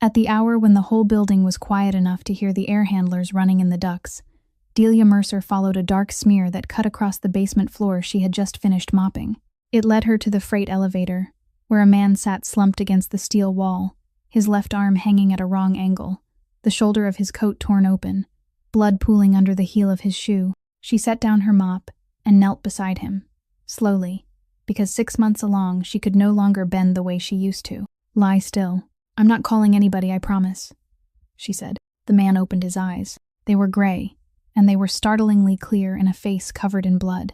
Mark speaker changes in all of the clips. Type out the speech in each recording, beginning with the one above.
Speaker 1: At the hour when the whole building was quiet enough to hear the air handlers running in the ducts, Delia Mercer followed a dark smear that cut across the basement floor she had just finished mopping. It led her to the freight elevator, where a man sat slumped against the steel wall, his left arm hanging at a wrong angle, the shoulder of his coat torn open, blood pooling under the heel of his shoe. She set down her mop and knelt beside him, slowly, because 6 months along she could no longer bend the way she used to. "Lie still. I'm not calling anybody, I promise," she said. The man opened his eyes. They were gray, and they were startlingly clear in a face covered in blood.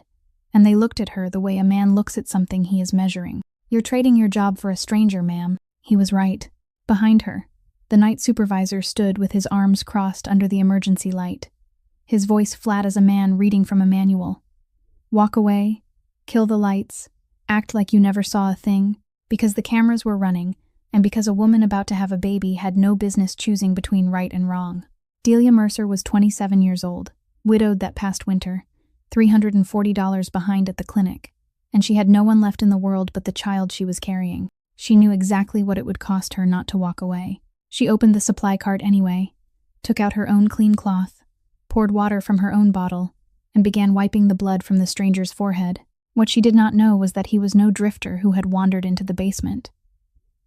Speaker 1: And they looked at her the way a man looks at something he is measuring. "You're trading your job for a stranger, ma'am." He was right. Behind her, the night supervisor stood with his arms crossed under the emergency light, his voice flat as a man reading from a manual. "Walk away, kill the lights, act like you never saw a thing," because the cameras were running, and because a woman about to have a baby had no business choosing between right and wrong. Delia Mercer was 27 years old, widowed that past winter, $340 behind at the clinic, and she had no one left in the world but the child she was carrying. She knew exactly what it would cost her not to walk away. She opened the supply cart anyway, took out her own clean cloth, poured water from her own bottle, and began wiping the blood from the stranger's forehead. What she did not know was that he was no drifter who had wandered into the basement,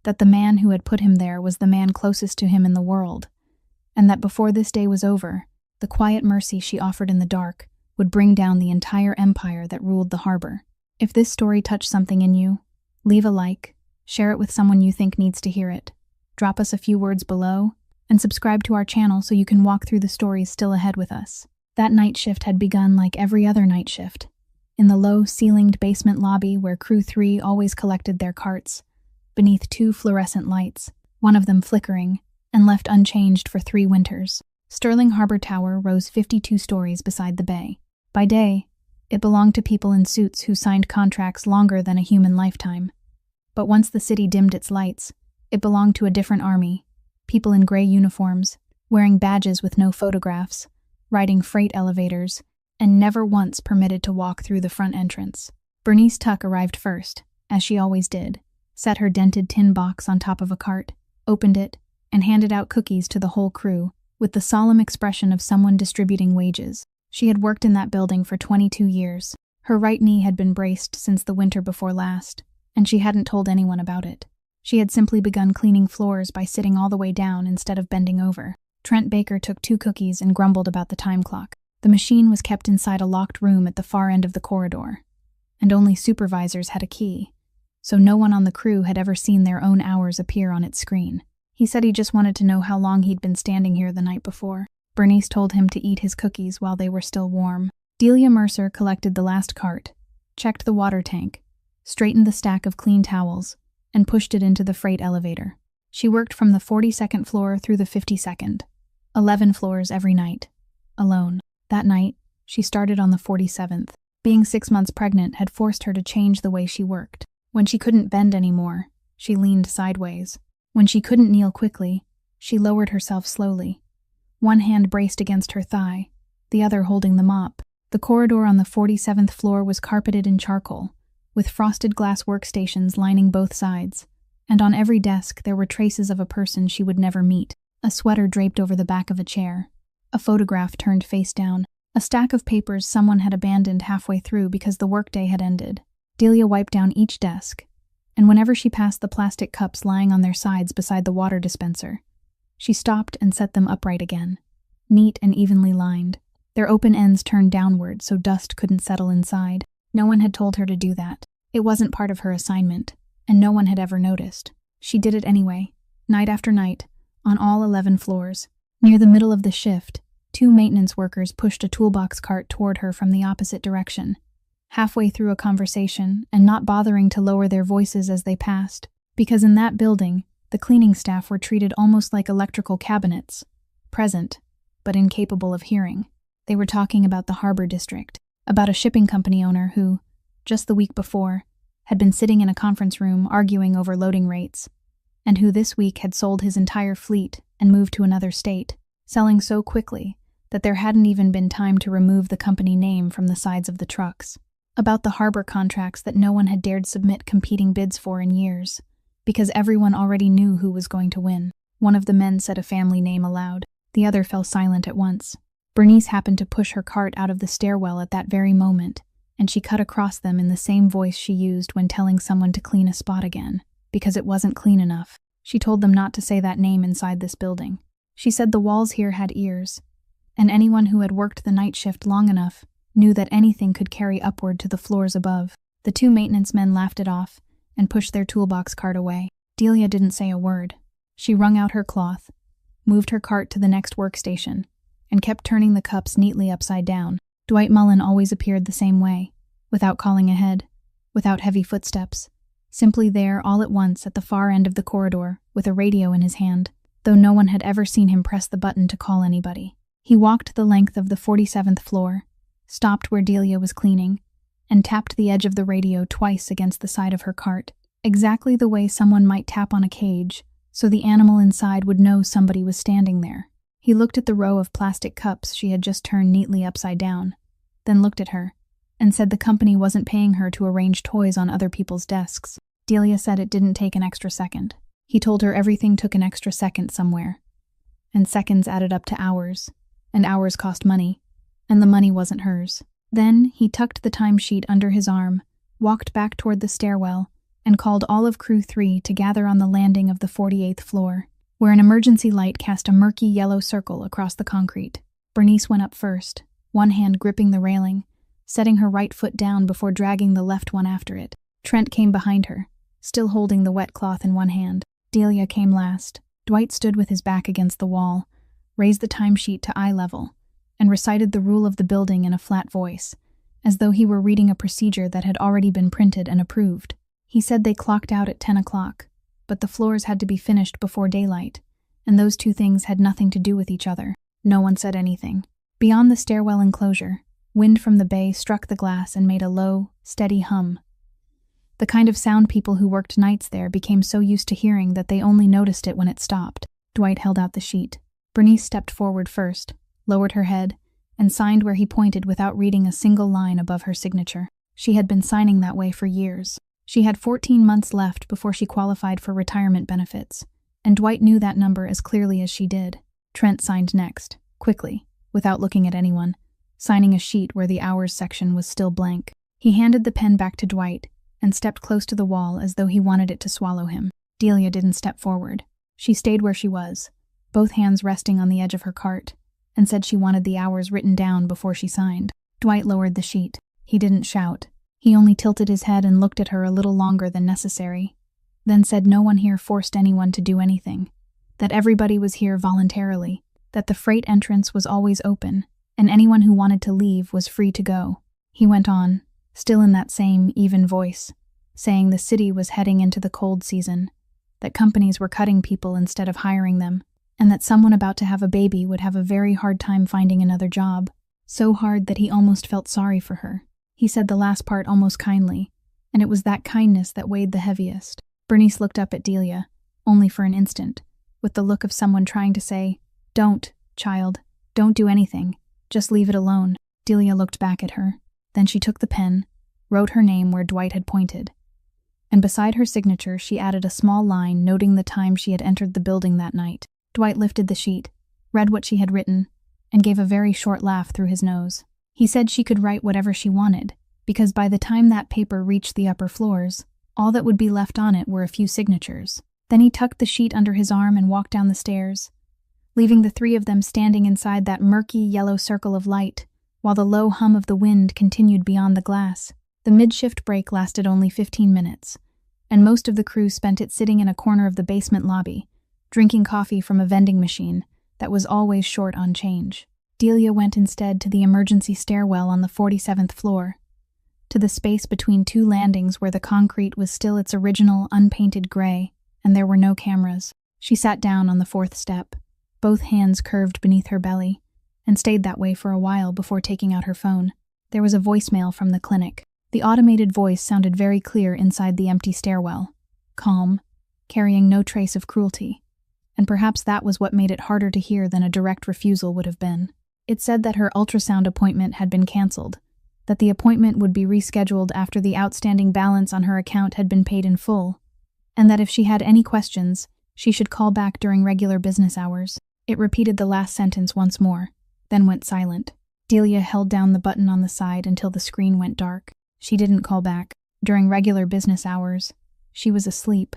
Speaker 1: that the man who had put him there was the man closest to him in the world, and that before this day was over, the quiet mercy she offered in the dark would bring down the entire empire that ruled the harbor. If this story touched something in you, leave a like, share it with someone you think needs to hear it, drop us a few words below, and subscribe to our channel so you can walk through the stories still ahead with us. That night shift had begun like every other night shift, in the low-ceilinged basement lobby where Crew 3 always collected their carts, beneath 2 fluorescent lights, one of them flickering, and left unchanged for 3 winters. Sterling Harbor Tower rose 52 stories beside the bay. By day, it belonged to people in suits who signed contracts longer than a human lifetime. But once the city dimmed its lights, it belonged to a different army, people in gray uniforms, wearing badges with no photographs, riding freight elevators, and never once permitted to walk through the front entrance. Bernice Tuck arrived first, as she always did, set her dented tin box on top of a cart, opened it, and handed out cookies to the whole crew, with the solemn expression of someone distributing wages. She had worked in that building for 22 years. Her right knee had been braced since the winter before last, and she hadn't told anyone about it. She had simply begun cleaning floors by sitting all the way down instead of bending over. Trent Baker took 2 cookies and grumbled about the time clock. The machine was kept inside a locked room at the far end of the corridor, and only supervisors had a key, so no one on the crew had ever seen their own hours appear on its screen. He said he just wanted to know how long he'd been standing here the night before. Bernice told him to eat his cookies while they were still warm. Delia Mercer collected the last cart, checked the water tank, straightened the stack of clean towels, and pushed it into the freight elevator. She worked from the 42nd floor through the 52nd, 11 floors every night, alone. That night, she started on the 47th. Being 6 months pregnant had forced her to change the way she worked. When she couldn't bend anymore, she leaned sideways. When she couldn't kneel quickly, she lowered herself slowly, one hand braced against her thigh, the other holding the mop. The corridor on the 47th floor was carpeted in charcoal, with frosted glass workstations lining both sides, and on every desk there were traces of a person she would never meet. A sweater draped over the back of a chair, a photograph turned face down, a stack of papers someone had abandoned halfway through because the workday had ended. Delia wiped down each desk, and whenever she passed the plastic cups lying on their sides beside the water dispenser, she stopped and set them upright again, neat and evenly lined, their open ends turned downward so dust couldn't settle inside. No one had told her to do that. It wasn't part of her assignment, and no one had ever noticed. She did it anyway, night after night, on all 11 floors. Near the middle of the shift, 2 maintenance workers pushed a toolbox cart toward her from the opposite direction, halfway through a conversation and not bothering to lower their voices as they passed, because in that building, the cleaning staff were treated almost like electrical cabinets, present, but incapable of hearing. They were talking about the harbor district, about a shipping company owner who, just the week before, had been sitting in a conference room arguing over loading rates, and who this week had sold his entire fleet and moved to another state, selling so quickly that there hadn't even been time to remove the company name from the sides of the trucks. About the harbor contracts that no one had dared submit competing bids for in years, because everyone already knew who was going to win. One of the men said a family name aloud. The other fell silent at once. Bernice happened to push her cart out of the stairwell at that very moment, and she cut across them in the same voice she used when telling someone to clean a spot again, because it wasn't clean enough. She told them not to say that name inside this building. She said the walls here had ears, and anyone who had worked the night shift long enough knew that anything could carry upward to the floors above. The two maintenance men laughed it off and pushed their toolbox cart away. Delia didn't say a word. She wrung out her cloth, moved her cart to the next workstation, and kept turning the cups neatly upside down. Dwight Mullen always appeared the same way, without calling ahead, without heavy footsteps, simply there all at once at the far end of the corridor with a radio in his hand, though no one had ever seen him press the button to call anybody. He walked the length of the 47th floor, stopped where Delia was cleaning, and tapped the edge of the radio twice against the side of her cart, exactly the way someone might tap on a cage, so the animal inside would know somebody was standing there. He looked at the row of plastic cups she had just turned neatly upside down, then looked at her, and said the company wasn't paying her to arrange toys on other people's desks. Delia said it didn't take an extra second. He told her everything took an extra second somewhere, and seconds added up to hours, and hours cost money, and the money wasn't hers. Then he tucked the timesheet under his arm, walked back toward the stairwell, and called all of Crew 3 to gather on the landing of the 48th floor, where an emergency light cast a murky yellow circle across the concrete. Bernice went up first, one hand gripping the railing, setting her right foot down before dragging the left one after it. Trent came behind her, still holding the wet cloth in one hand. Delia came last. Dwight stood with his back against the wall, raised the timesheet to eye level, and recited the rule of the building in a flat voice, as though he were reading a procedure that had already been printed and approved. He said they clocked out at 10 o'clock, but the floors had to be finished before daylight, and those two things had nothing to do with each other. No one said anything. Beyond the stairwell enclosure, wind from the bay struck the glass and made a low, steady hum. The kind of sound people who worked nights there became so used to hearing that they only noticed it when it stopped. Dwight held out the sheet. Bernice stepped forward first, lowered her head, and signed where he pointed without reading a single line above her signature. She had been signing that way for years. She had 14 months left before she qualified for retirement benefits, and Dwight knew that number as clearly as she did. Trent signed next, quickly, without looking at anyone, signing a sheet where the hours section was still blank. He handed the pen back to Dwight and stepped close to the wall as though he wanted it to swallow him. Delia didn't step forward. She stayed where she was, both hands resting on the edge of her cart, and said she wanted the hours written down before she signed. Dwight lowered the sheet. He didn't shout. He only tilted his head and looked at her a little longer than necessary, then said no one here forced anyone to do anything, that everybody was here voluntarily, that the freight entrance was always open, and anyone who wanted to leave was free to go. He went on, still in that same even voice, saying the city was heading into the cold season, that companies were cutting people instead of hiring them, and that someone about to have a baby would have a very hard time finding another job, so hard that he almost felt sorry for her. He said the last part almost kindly, and it was that kindness that weighed the heaviest. Bernice looked up at Delia, only for an instant, with the look of someone trying to say, "Don't, child, don't do anything, just leave it alone." Delia looked back at her. Then she took the pen, wrote her name where Dwight had pointed, and beside her signature she added a small line noting the time she had entered the building that night. Dwight lifted the sheet, read what she had written, and gave a very short laugh through his nose. He said she could write whatever she wanted, because by the time that paper reached the upper floors, all that would be left on it were a few signatures. Then he tucked the sheet under his arm and walked down the stairs, leaving the three of them standing inside that murky yellow circle of light, while the low hum of the wind continued beyond the glass. The mid-shift break lasted only 15 minutes, and most of the crew spent it sitting in a corner of the basement lobby, drinking coffee from a vending machine that was always short on change. Delia went instead to the emergency stairwell on the 47th floor, to the space between two landings where the concrete was still its original unpainted gray, and there were no cameras. She sat down on the fourth step, both hands curved beneath her belly, and stayed that way for a while before taking out her phone. There was a voicemail from the clinic. The automated voice sounded very clear inside the empty stairwell, calm, carrying no trace of cruelty, and perhaps that was what made it harder to hear than a direct refusal would have been. It said that her ultrasound appointment had been canceled, that the appointment would be rescheduled after the outstanding balance on her account had been paid in full, and that if she had any questions, She should call back during regular business hours. It repeated the last sentence once more, then went silent. Delia held down the button on the side until the screen went dark. She didn't call back. During regular business hours, she was asleep,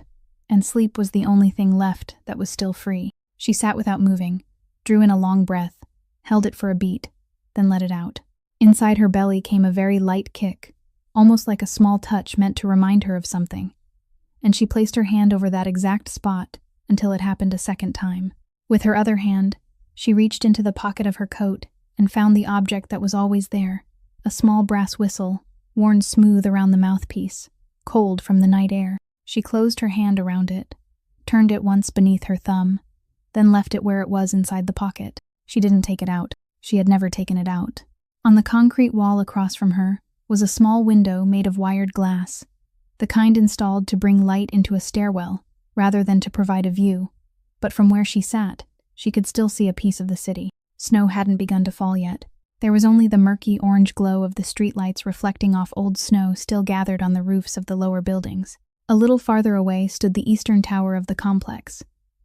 Speaker 1: and sleep was the only thing left that was still free. She sat without moving, drew in a long breath, held it for a beat, then let it out. Inside her belly came a very light kick, almost like a small touch meant to remind her of something, and she placed her hand over that exact spot until it happened a second time. With her other hand, she reached into the pocket of her coat and found the object that was always there, a small brass whistle, worn smooth around the mouthpiece, cold from the night air. She closed her hand around it, turned it once beneath her thumb, then left it where it was inside the pocket. She didn't take it out. She had never taken it out. On the concrete wall across from her was a small window made of wired glass, the kind installed to bring light into a stairwell rather than to provide a view. But from where she sat, she could still see a piece of the city. Snow hadn't begun to fall yet. There was only the murky orange glow of the streetlights reflecting off old snow still gathered on the roofs of the lower buildings. A little farther away stood the eastern tower of the complex,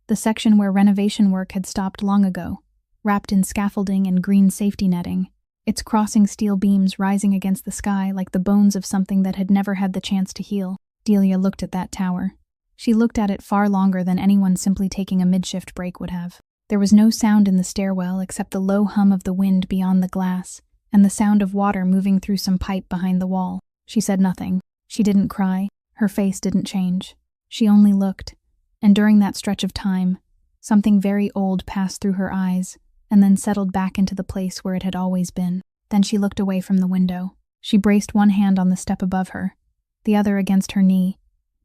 Speaker 1: the section where renovation work had stopped long ago, wrapped in scaffolding and green safety netting, its crossing steel beams rising against the sky like the bones of something that had never had the chance to heal. Delia looked at that tower. She looked at it far longer than anyone simply taking a mid-shift break would have. There was no sound in the stairwell except the low hum of the wind beyond the glass and the sound of water moving through some pipe behind the wall. She said nothing. She didn't cry. Her face didn't change. She only looked, and during that stretch of time, something very old passed through her eyes and then settled back into the place where it had always been. Then she looked away from the window. She braced one hand on the step above her, the other against her knee,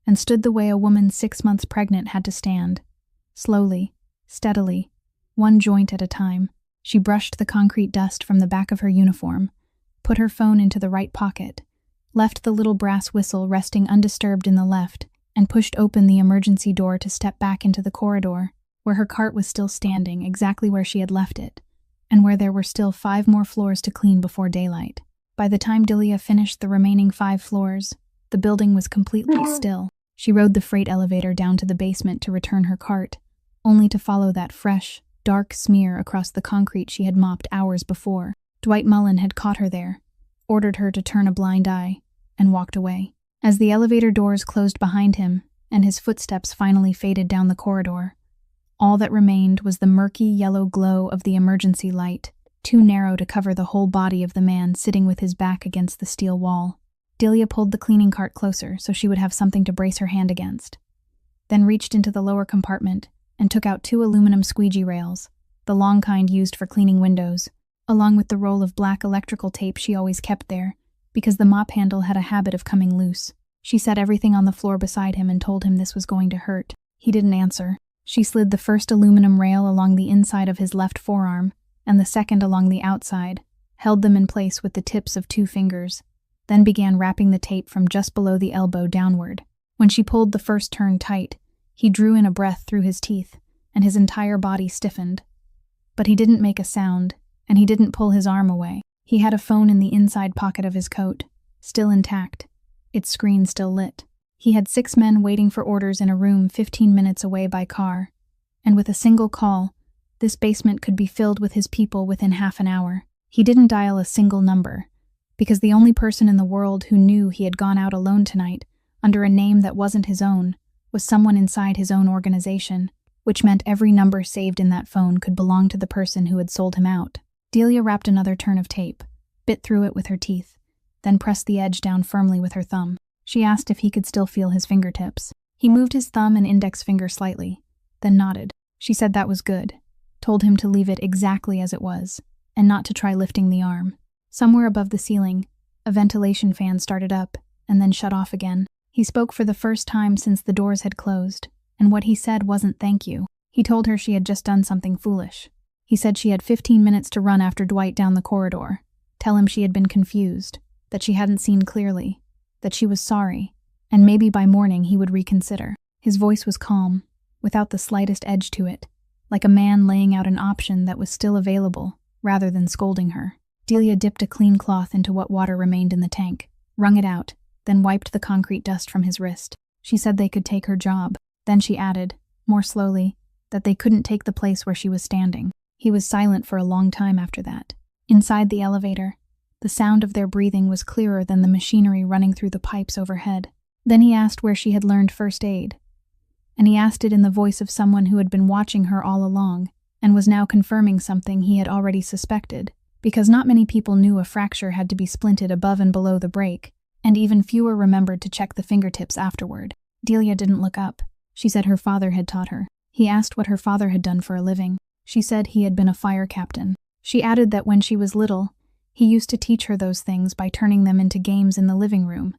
Speaker 1: and stood the way a woman 6 months pregnant had to stand. Slowly, steadily, one joint at a time, she brushed the concrete dust from the back of her uniform, put her phone into the right pocket, left the little brass whistle resting undisturbed in the left, and pushed open the emergency door to step back into the corridor, where her cart was still standing exactly where she had left it, and where there were still 5 more floors to clean before daylight. By the time Delia finished the remaining 5 floors, the building was completely still. She rode the freight elevator down to the basement to return her cart, only to follow that fresh, dark smear across the concrete she had mopped hours before. Dwight Mullen had caught her there, ordered her to turn a blind eye, and walked away. As the elevator doors closed behind him and his footsteps finally faded down the corridor, all that remained was the murky yellow glow of the emergency light, too narrow to cover the whole body of the man sitting with his back against the steel wall. Delia pulled the cleaning cart closer so she would have something to brace her hand against, then reached into the lower compartment and took out 2 aluminum squeegee rails, the long kind used for cleaning windows, along with the roll of black electrical tape she always kept there, because the mop handle had a habit of coming loose. She set everything on the floor beside him and told him this was going to hurt. He didn't answer. She slid the first aluminum rail along the inside of his left forearm and the second along the outside, held them in place with the tips of 2 fingers, then began wrapping the tape from just below the elbow downward. When she pulled the first turn tight, he drew in a breath through his teeth, and his entire body stiffened. But he didn't make a sound, and he didn't pull his arm away. He had a phone in the inside pocket of his coat, still intact, its screen still lit. He had 6 men waiting for orders in a room 15 minutes away by car, and with a single call, this basement could be filled with his people within half an hour. He didn't dial a single number, because the only person in the world who knew he had gone out alone tonight, under a name that wasn't his own, was someone inside his own organization, which meant every number saved in that phone could belong to the person who had sold him out. Delia wrapped another turn of tape, bit through it with her teeth, then pressed the edge down firmly with her thumb. She asked if he could still feel his fingertips. He moved his thumb and index finger slightly, then nodded. She said that was good, told him to leave it exactly as it was, and not to try lifting the arm. Somewhere above the ceiling, a ventilation fan started up and then shut off again. He spoke for the first time since the doors had closed, and what he said wasn't thank you. He told her she had just done something foolish. He said she had 15 minutes to run after Dwight down the corridor, tell him she had been confused, that she hadn't seen clearly, that she was sorry, and maybe by morning he would reconsider. His voice was calm, without the slightest edge to it, like a man laying out an option that was still available, rather than scolding her. Delia dipped a clean cloth into what water remained in the tank, wrung it out, then wiped the concrete dust from his wrist. She said they could take her job. Then she added, more slowly, that they couldn't take the place where she was standing. He was silent for a long time after that. Inside the elevator, the sound of their breathing was clearer than the machinery running through the pipes overhead. Then he asked where she had learned first aid. And he asked it in the voice of someone who had been watching her all along, and was now confirming something he had already suspected, because not many people knew a fracture had to be splinted above and below the break, and even fewer remembered to check the fingertips afterward. Delia didn't look up. She said her father had taught her. He asked what her father had done for a living. She said he had been a fire captain. She added that when she was little, he used to teach her those things by turning them into games in the living room,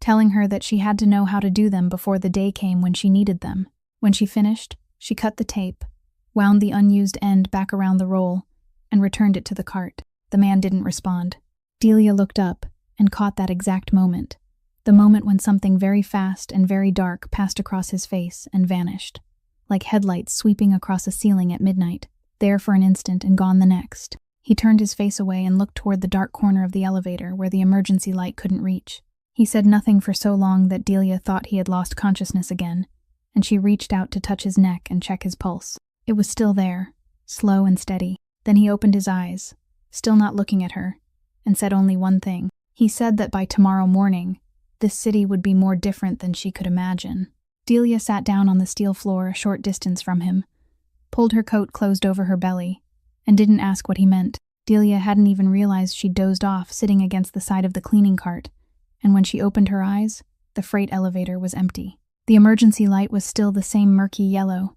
Speaker 1: telling her that she had to know how to do them before the day came when she needed them. When she finished, she cut the tape, wound the unused end back around the roll, and returned it to the cart. The man didn't respond. Delia looked up and caught that exact moment, the moment when something very fast and very dark passed across his face and vanished, like headlights sweeping across a ceiling at midnight, there for an instant and gone the next. He turned his face away and looked toward the dark corner of the elevator where the emergency light couldn't reach. He said nothing for so long that Delia thought he had lost consciousness again, and she reached out to touch his neck and check his pulse. It was still there, slow and steady. Then he opened his eyes, still not looking at her, and said only one thing. He said that by tomorrow morning, this city would be more different than she could imagine. Delia sat down on the steel floor a short distance from him, pulled her coat closed over her belly, and didn't ask what he meant. Delia hadn't even realized she'd dozed off sitting against the side of the cleaning cart, and when she opened her eyes, the freight elevator was empty. The emergency light was still the same murky yellow.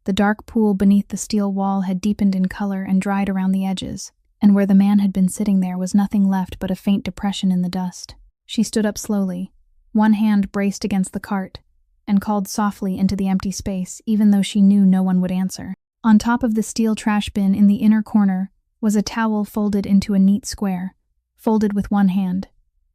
Speaker 1: The dark pool beneath the steel wall had deepened in color and dried around the edges, and where the man had been sitting there was nothing left but a faint depression in the dust. She stood up slowly, one hand braced against the cart, and called softly into the empty space, even though she knew no one would answer. On top of the steel trash bin in the inner corner was a towel folded into a neat square, folded with one hand,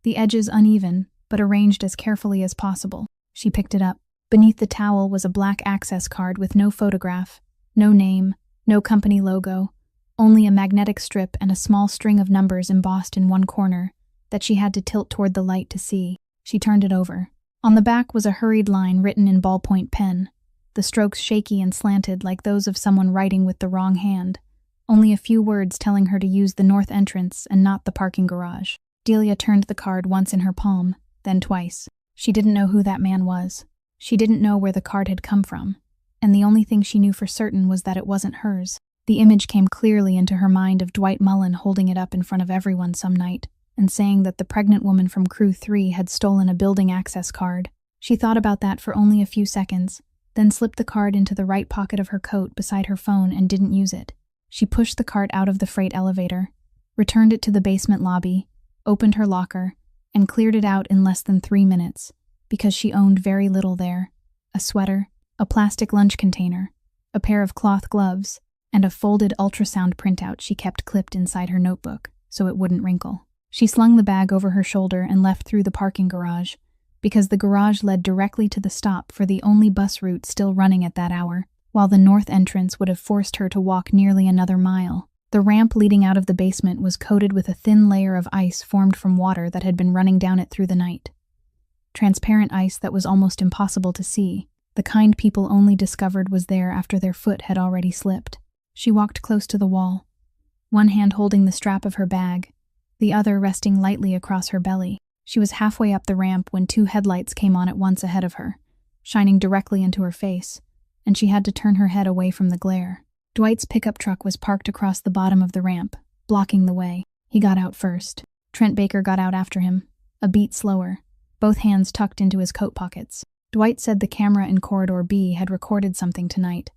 Speaker 1: the edges uneven, but arranged as carefully as possible. She picked it up. Beneath the towel was a black access card with no photograph, no name, no company logo, only a magnetic strip and a small string of numbers embossed in one corner that she had to tilt toward the light to see. She turned it over. On the back was a hurried line written in ballpoint pen, the strokes shaky and slanted like those of someone writing with the wrong hand, only a few words telling her to use the north entrance and not the parking garage. Delia turned the card once in her palm, then twice. She didn't know who that man was. She didn't know where the card had come from, and the only thing she knew for certain was that it wasn't hers. The image came clearly into her mind of Dwight Mullen holding it up in front of everyone some night and saying that the pregnant woman from Crew 3 had stolen a building access card. She thought about that for only a few seconds, then slipped the card into the right pocket of her coat beside her phone and didn't use it. She pushed the cart out of the freight elevator, returned it to the basement lobby, opened her locker, and cleared it out in less than 3 minutes, because she owned very little there: a sweater, a plastic lunch container, a pair of cloth gloves, and a folded ultrasound printout she kept clipped inside her notebook so it wouldn't wrinkle. She slung the bag over her shoulder and left through the parking garage, because the garage led directly to the stop for the only bus route still running at that hour, while the north entrance would have forced her to walk nearly another mile. The ramp leading out of the basement was coated with a thin layer of ice formed from water that had been running down it through the night. Transparent ice that was almost impossible to see, the kind people only discovered was there after their foot had already slipped. She walked close to the wall, one hand holding the strap of her bag, the other resting lightly across her belly. She was halfway up the ramp when 2 headlights came on at once ahead of her, shining directly into her face, and she had to turn her head away from the glare. Dwight's pickup truck was parked across the bottom of the ramp, blocking the way. He got out first. Trent Baker got out after him, a beat slower, both hands tucked into his coat pockets. Dwight said the camera in Corridor B had recorded something tonight,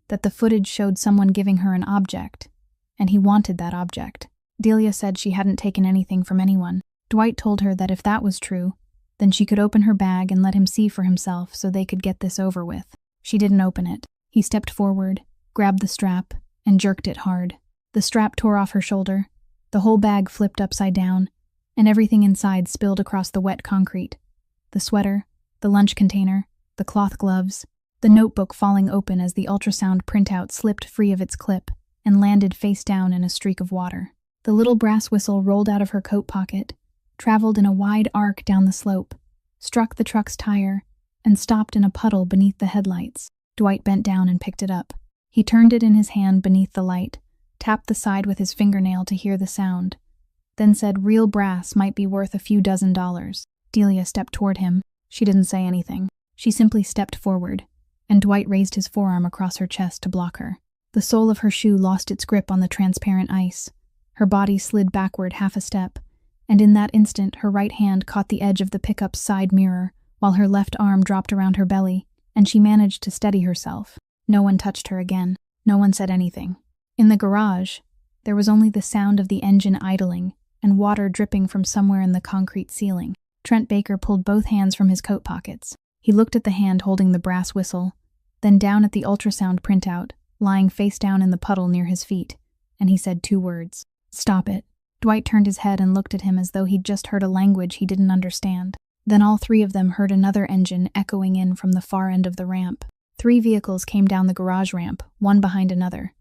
Speaker 1: that the footage showed someone giving her an object, and he wanted that object. Delia said she hadn't taken anything from anyone. Dwight told her that if that was true, then she could open her bag and let him see for himself so they could get this over with. She didn't open it. He stepped forward, grabbed the strap, and jerked it hard. The strap tore off her shoulder, the whole bag flipped upside down, and everything inside spilled across the wet concrete. The sweater, the lunch container, the cloth gloves, the notebook falling open as the ultrasound printout slipped free of its clip and landed face down in a streak of water. The little brass whistle rolled out of her coat pocket, traveled in a wide arc down the slope, struck the truck's tire, and stopped in a puddle beneath the headlights. Dwight bent down and picked it up. He turned it in his hand beneath the light, tapped the side with his fingernail to hear the sound, then said real brass might be worth a few $dozen. Delia stepped toward him. She didn't say anything. She simply stepped forward, and Dwight raised his forearm across her chest to block her. The sole of her shoe lost its grip on the transparent ice. Her body slid backward half a step, and in that instant her right hand caught the edge of the pickup's side mirror, while her left arm dropped around her belly, and she managed to steady herself. No one touched her again. No one said anything. In the garage, there was only the sound of the engine idling and water dripping from somewhere in the concrete ceiling. Trent Baker pulled both hands from his coat pockets. He looked at the hand holding the brass whistle, then down at the ultrasound printout, lying face down in the puddle near his feet, and he said 2 words. "Stop it." Dwight turned his head and looked at him as though he'd just heard a language he didn't understand. Then all 3 of them heard another engine echoing in from the far end of the ramp. 3 vehicles came down the garage ramp, one behind another.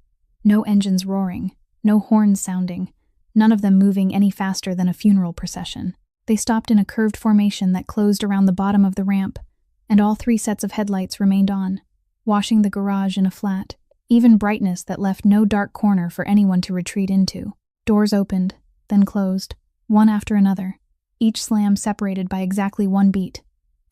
Speaker 1: No engines roaring, no horns sounding, none of them moving any faster than a funeral procession. They stopped in a curved formation that closed around the bottom of the ramp, and all 3 sets of headlights remained on, washing the garage in a flat, even brightness that left no dark corner for anyone to retreat into. Doors opened, then closed, one after another, each slam separated by exactly 1 beat,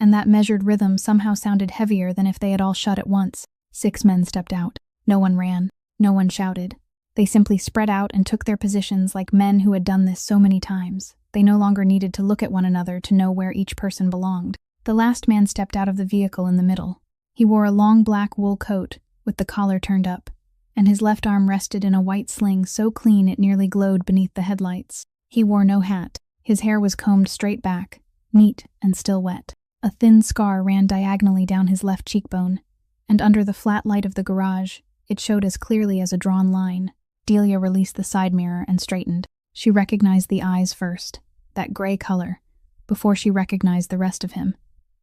Speaker 1: and that measured rhythm somehow sounded heavier than if they had all shut at once. 6 men stepped out. No one ran. No one shouted. They simply spread out and took their positions like men who had done this so many times. They no longer needed to look at one another to know where each person belonged. The last man stepped out of the vehicle in the middle. He wore a long black wool coat with the collar turned up, and his left arm rested in a white sling so clean it nearly glowed beneath the headlights. He wore no hat. His hair was combed straight back, neat and still wet. A thin scar ran diagonally down his left cheekbone, and under the flat light of the garage, it showed as clearly as a drawn line. Delia released the side mirror and straightened. She recognized the eyes first, that gray color, before she recognized the rest of him.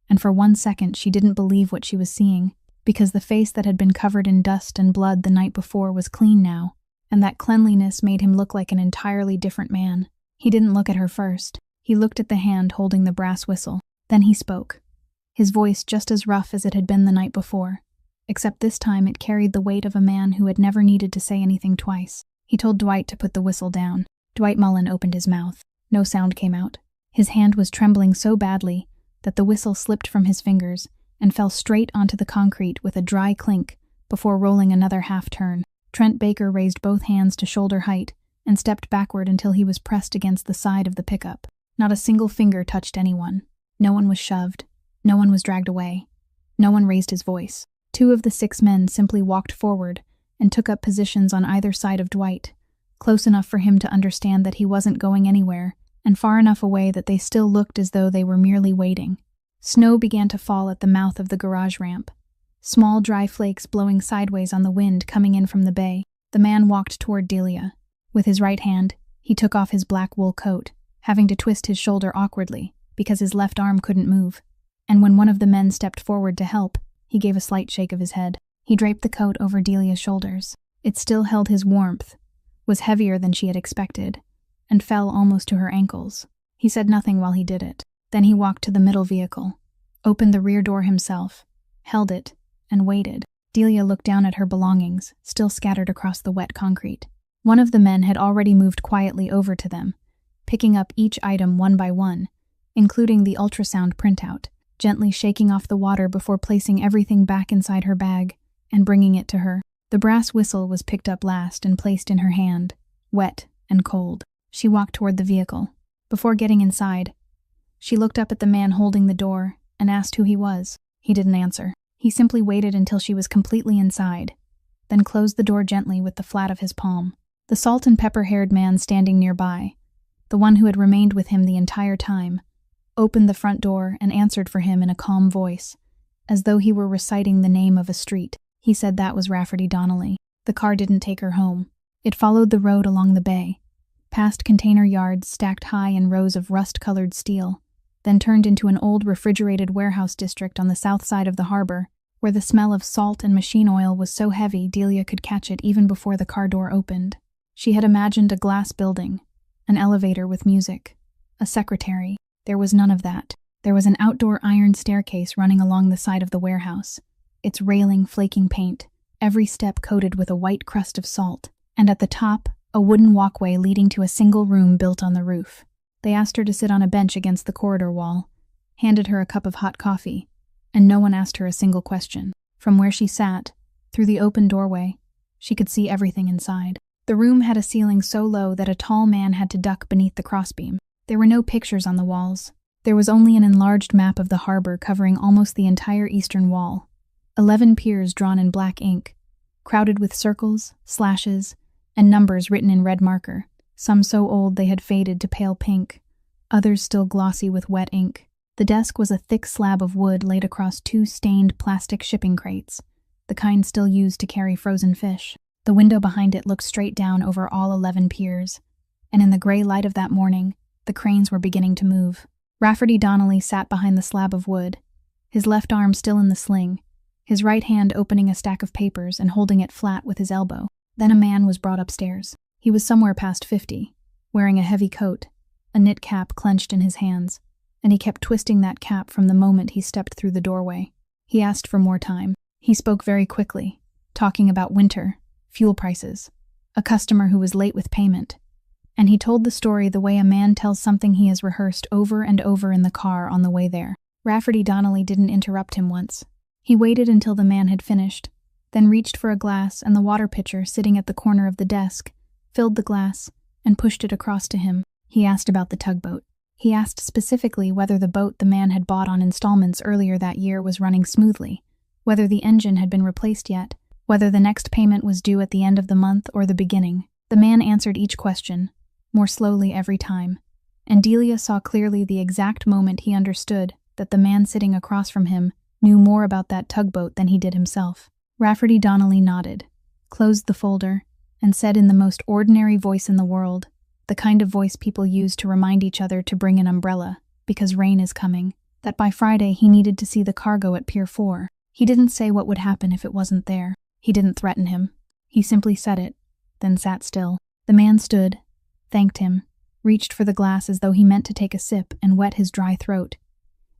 Speaker 1: And for 1 second she didn't believe what she was seeing, because the face that had been covered in dust and blood the night before was clean now, and that cleanliness made him look like an entirely different man. He didn't look at her first. He looked at the hand holding the brass whistle. Then he spoke, his voice just as rough as it had been the night before, except this time it carried the weight of a man who had never needed to say anything twice. He told Dwight to put the whistle down. Dwight Mullen opened his mouth. No sound came out. His hand was trembling so badly that the whistle slipped from his fingers and fell straight onto the concrete with a dry clink before rolling another half-turn. Trent Baker raised both hands to shoulder height and stepped backward until he was pressed against the side of the pickup. Not a single finger touched anyone. No one was shoved. No one was dragged away. No one raised his voice. 2 of the 6 men simply walked forward and took up positions on either side of Dwight, close enough for him to understand that he wasn't going anywhere, and far enough away that they still looked as though they were merely waiting. Snow began to fall at the mouth of the garage ramp, small dry flakes blowing sideways on the wind coming in from the bay. The man walked toward Delia. With his right hand, he took off his black wool coat, having to twist his shoulder awkwardly because his left arm couldn't move. And when one of the men stepped forward to help, he gave a slight shake of his head. He draped the coat over Delia's shoulders. It still held his warmth, was heavier than she had expected, and fell almost to her ankles. He said nothing while he did it. Then he walked to the middle vehicle, opened the rear door himself, held it, and waited. Delia looked down at her belongings, still scattered across the wet concrete. One of the men had already moved quietly over to them, picking up each item one by one, including the ultrasound printout, gently shaking off the water before placing everything back inside her bag and bringing it to her. The brass whistle was picked up last and placed in her hand, wet and cold. She walked toward the vehicle. Before getting inside, she looked up at the man holding the door and asked who he was. He didn't answer. He simply waited until she was completely inside, then closed the door gently with the flat of his palm. The salt and pepper-haired man standing nearby, the one who had remained with him the entire time, opened the front door and answered for him in a calm voice, as though he were reciting the name of a street. He said that was Rafferty Donnelly. The car didn't take her home. It followed the road along the bay, past container yards stacked high in rows of rust-colored steel, then turned into an old refrigerated warehouse district on the south side of the harbor, where the smell of salt and machine oil was so heavy Delia could catch it even before the car door opened. She had imagined a glass building, an elevator with music, a secretary. There was none of that. There was an outdoor iron staircase running along the side of the warehouse, its railing flaking paint, every step coated with a white crust of salt, and at the top, a wooden walkway leading to a single room built on the roof. They asked her to sit on a bench against the corridor wall, handed her a cup of hot coffee, and no one asked her a single question. From where she sat, through the open doorway, she could see everything inside. The room had a ceiling so low that a tall man had to duck beneath the crossbeam. There were no pictures on the walls. There was only an enlarged map of the harbor covering almost the entire eastern wall. 11 piers drawn in black ink, crowded with circles, slashes, and numbers written in red marker, some so old they had faded to pale pink, others still glossy with wet ink. The desk was a thick slab of wood laid across 2 stained plastic shipping crates, the kind still used to carry frozen fish. The window behind it looked straight down over all 11 piers, and in the gray light of that morning, the cranes were beginning to move. Rafferty Donnelly sat behind the slab of wood, his left arm still in the sling, his right hand opening a stack of papers and holding it flat with his elbow. Then a man was brought upstairs. He was somewhere past 50, wearing a heavy coat, a knit cap clenched in his hands, and he kept twisting that cap from the moment he stepped through the doorway. He asked for more time. He spoke very quickly, talking about winter, fuel prices, a customer who was late with payment, and he told the story the way a man tells something he has rehearsed over and over in the car on the way there. Rafferty Donnelly didn't interrupt him once. He waited until the man had finished, then reached for a glass, and the water pitcher sitting at the corner of the desk filled the glass and pushed it across to him. He asked about the tugboat. He asked specifically whether the boat the man had bought on installments earlier that year was running smoothly, whether the engine had been replaced yet, whether the next payment was due at the end of the month or the beginning. The man answered each question, more slowly every time, and Delia saw clearly the exact moment he understood that the man sitting across from him knew more about that tugboat than he did himself. Rafferty Donnelly nodded, closed the folder, and said in the most ordinary voice in the world, the kind of voice people use to remind each other to bring an umbrella, because rain is coming, that by Friday he needed to see the cargo at Pier 4. He didn't say what would happen if it wasn't there. He didn't threaten him. He simply said it, then sat still. The man stood, thanked him, reached for the glass as though he meant to take a sip and wet his dry throat,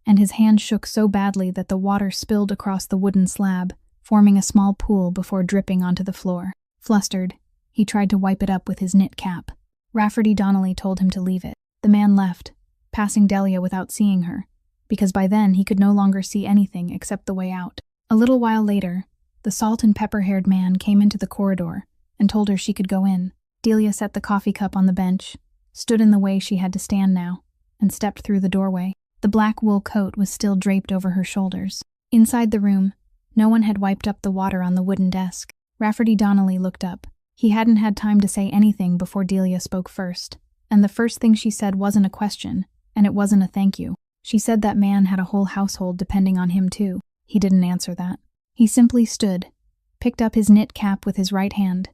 Speaker 1: and his hand shook so badly that the water spilled across the wooden slab, forming a small pool before dripping onto the floor. Flustered, he tried to wipe it up with his knit cap. Rafferty Donnelly told him to leave it. The man left, passing Delia without seeing her, because by then he could no longer see anything except the way out. A little while later, the salt and pepper-haired man came into the corridor and told her she could go in. Delia set the coffee cup on the bench, stood in the way she had to stand now, and stepped through the doorway. The black wool coat was still draped over her shoulders. Inside the room, no one had wiped up the water on the wooden desk. Rafferty Donnelly looked up. He hadn't had time to say anything before Delia spoke first, and the first thing she said wasn't a question, and it wasn't a thank you. She said that man had a whole household depending on him too. He didn't answer that. He simply stood, picked up his knit cap with his right hand,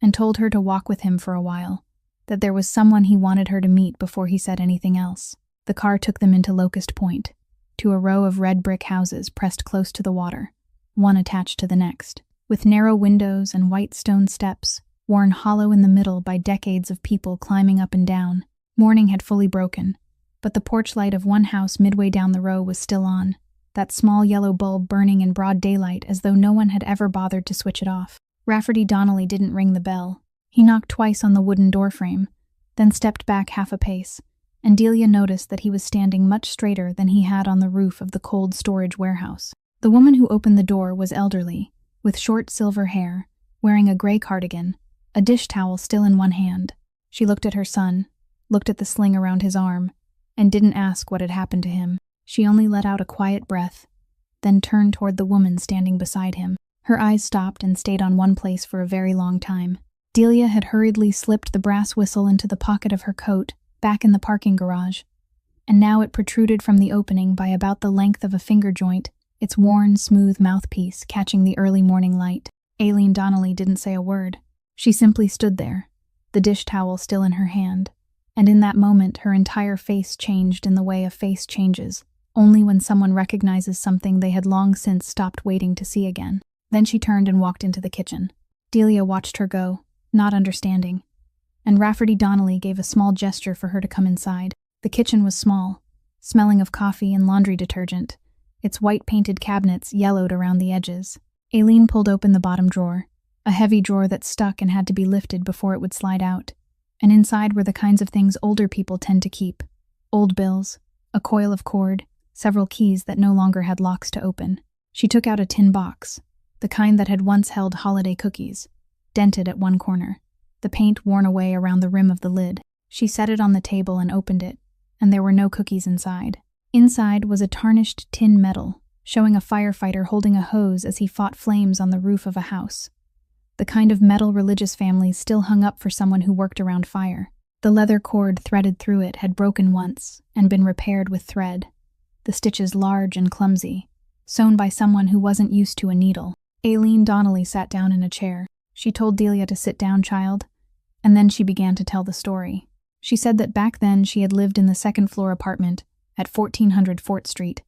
Speaker 1: and told her to walk with him for a while, that there was someone he wanted her to meet before he said anything else. The car took them into Locust Point, to a row of red brick houses pressed close to the water, one attached to the next, with narrow windows and white stone steps, worn hollow in the middle by decades of people climbing up and down. Morning had fully broken, but the porch light of one house midway down the row was still on, that small yellow bulb burning in broad daylight as though no one had ever bothered to switch it off. Rafferty Donnelly didn't ring the bell. He knocked twice on the wooden doorframe, then stepped back half a pace, and Delia noticed that he was standing much straighter than he had on the roof of the cold storage warehouse. The woman who opened the door was elderly, with short silver hair, wearing a gray cardigan, a dish towel still in one hand. She looked at her son, looked at the sling around his arm, and didn't ask what had happened to him. She only let out a quiet breath, then turned toward the woman standing beside him. Her eyes stopped and stayed on one place for a very long time. Delia had hurriedly slipped the brass whistle into the pocket of her coat, back in the parking garage, and now it protruded from the opening by about the length of a finger joint, its worn, smooth mouthpiece catching the early morning light. Aileen Donnelly didn't say a word. She simply stood there, the dish towel still in her hand, and in that moment her entire face changed in the way a face changes, only when someone recognizes something they had long since stopped waiting to see again. Then she turned and walked into the kitchen. Delia watched her go, not understanding, and Rafferty Donnelly gave a small gesture for her to come inside. The kitchen was small, smelling of coffee and laundry detergent, its white-painted cabinets yellowed around the edges. Aileen pulled open the bottom drawer, a heavy drawer that stuck and had to be lifted before it would slide out. And inside were the kinds of things older people tend to keep. Old bills, a coil of cord, several keys that no longer had locks to open. She took out a tin box, the kind that had once held holiday cookies, dented at one corner, the paint worn away around the rim of the lid. She set it on the table and opened it, and there were no cookies inside. Inside was a tarnished tin medal, showing a firefighter holding a hose as he fought flames on the roof of a house. The kind of metal religious families still hung up for someone who worked around fire. The leather cord threaded through it had broken once and been repaired with thread, the stitches large and clumsy, sewn by someone who wasn't used to a needle. Aileen Donnelly sat down in a chair. She told Delia to sit down, child, and then she began to tell the story. She said that back then she had lived in the second-floor apartment at 1400 Fort Street,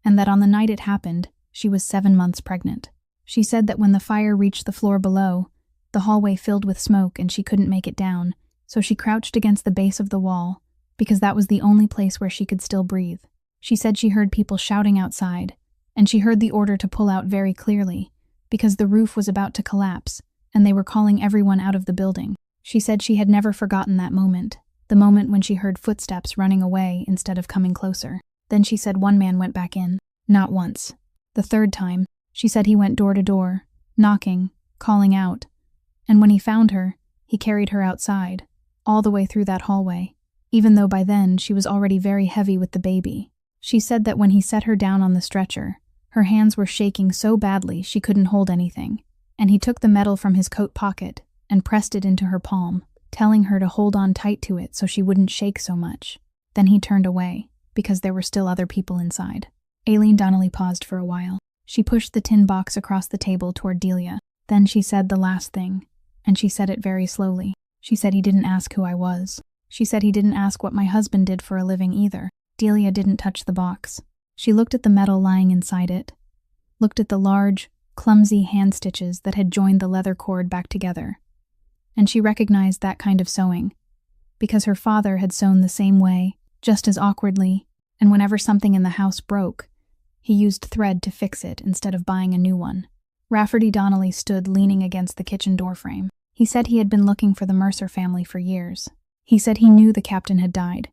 Speaker 1: and that on the night it happened, she was 7 months pregnant. She said that when the fire reached the floor below, the hallway filled with smoke and she couldn't make it down, so she crouched against the base of the wall, because that was the only place where she could still breathe. She said she heard people shouting outside, and she heard the order to pull out very clearly, because the roof was about to collapse, and they were calling everyone out of the building. She said she had never forgotten that moment, the moment when she heard footsteps running away instead of coming closer. Then she said one man went back in. Not once. The third time, she said he went door to door, knocking, calling out, and when he found her, he carried her outside, all the way through that hallway, even though by then she was already very heavy with the baby. She said that when he set her down on the stretcher, her hands were shaking so badly she couldn't hold anything, and he took the medal from his coat pocket and pressed it into her palm, telling her to hold on tight to it so she wouldn't shake so much. Then he turned away, because there were still other people inside. Aileen Donnelly paused for a while. She pushed the tin box across the table toward Delia. Then she said the last thing, and she said it very slowly. She said he didn't ask who I was. She said he didn't ask what my husband did for a living either. Delia didn't touch the box. She looked at the metal lying inside it, looked at the large, clumsy hand stitches that had joined the leather cord back together. And she recognized that kind of sewing, because her father had sewn the same way, just as awkwardly, and whenever something in the house broke, he used thread to fix it instead of buying a new one. Rafferty Donnelly stood leaning against the kitchen doorframe. He said he had been looking for the Mercer family for years. He said he knew the captain had died,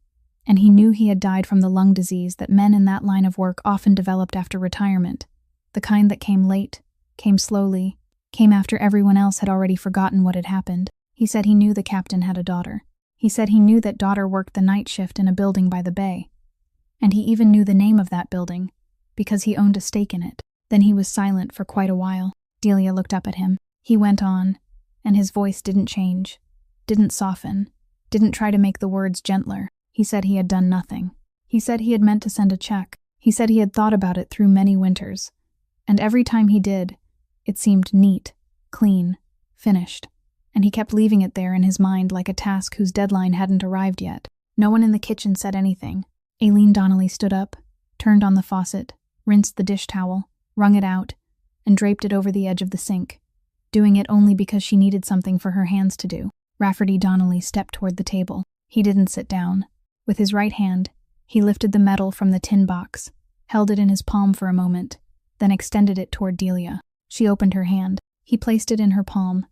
Speaker 1: and he knew he had died from the lung disease that men in that line of work often developed after retirement, the kind that came late, came slowly, came after everyone else had already forgotten what had happened. He said he knew the captain had a daughter. He said he knew that daughter worked the night shift in a building by the bay. And he even knew the name of that building, because he owned a stake in it. Then he was silent for quite a while. Delia looked up at him. He went on, and his voice didn't change, didn't soften, didn't try to make the words gentler. He said he had done nothing. He said he had meant to send a check. He said he had thought about it through many winters. And every time he did, it seemed neat, clean, finished. And he kept leaving it there in his mind like a task whose deadline hadn't arrived yet. No one in the kitchen said anything. Aileen Donnelly stood up, turned on the faucet, rinsed the dish towel, wrung it out, and draped it over the edge of the sink, doing it only because she needed something for her hands to do. Rafferty Donnelly stepped toward the table. He didn't sit down. With his right hand, he lifted the medal from the tin box, held it in his palm for a moment, then extended it toward Delia. She opened her hand. He placed it in her palm,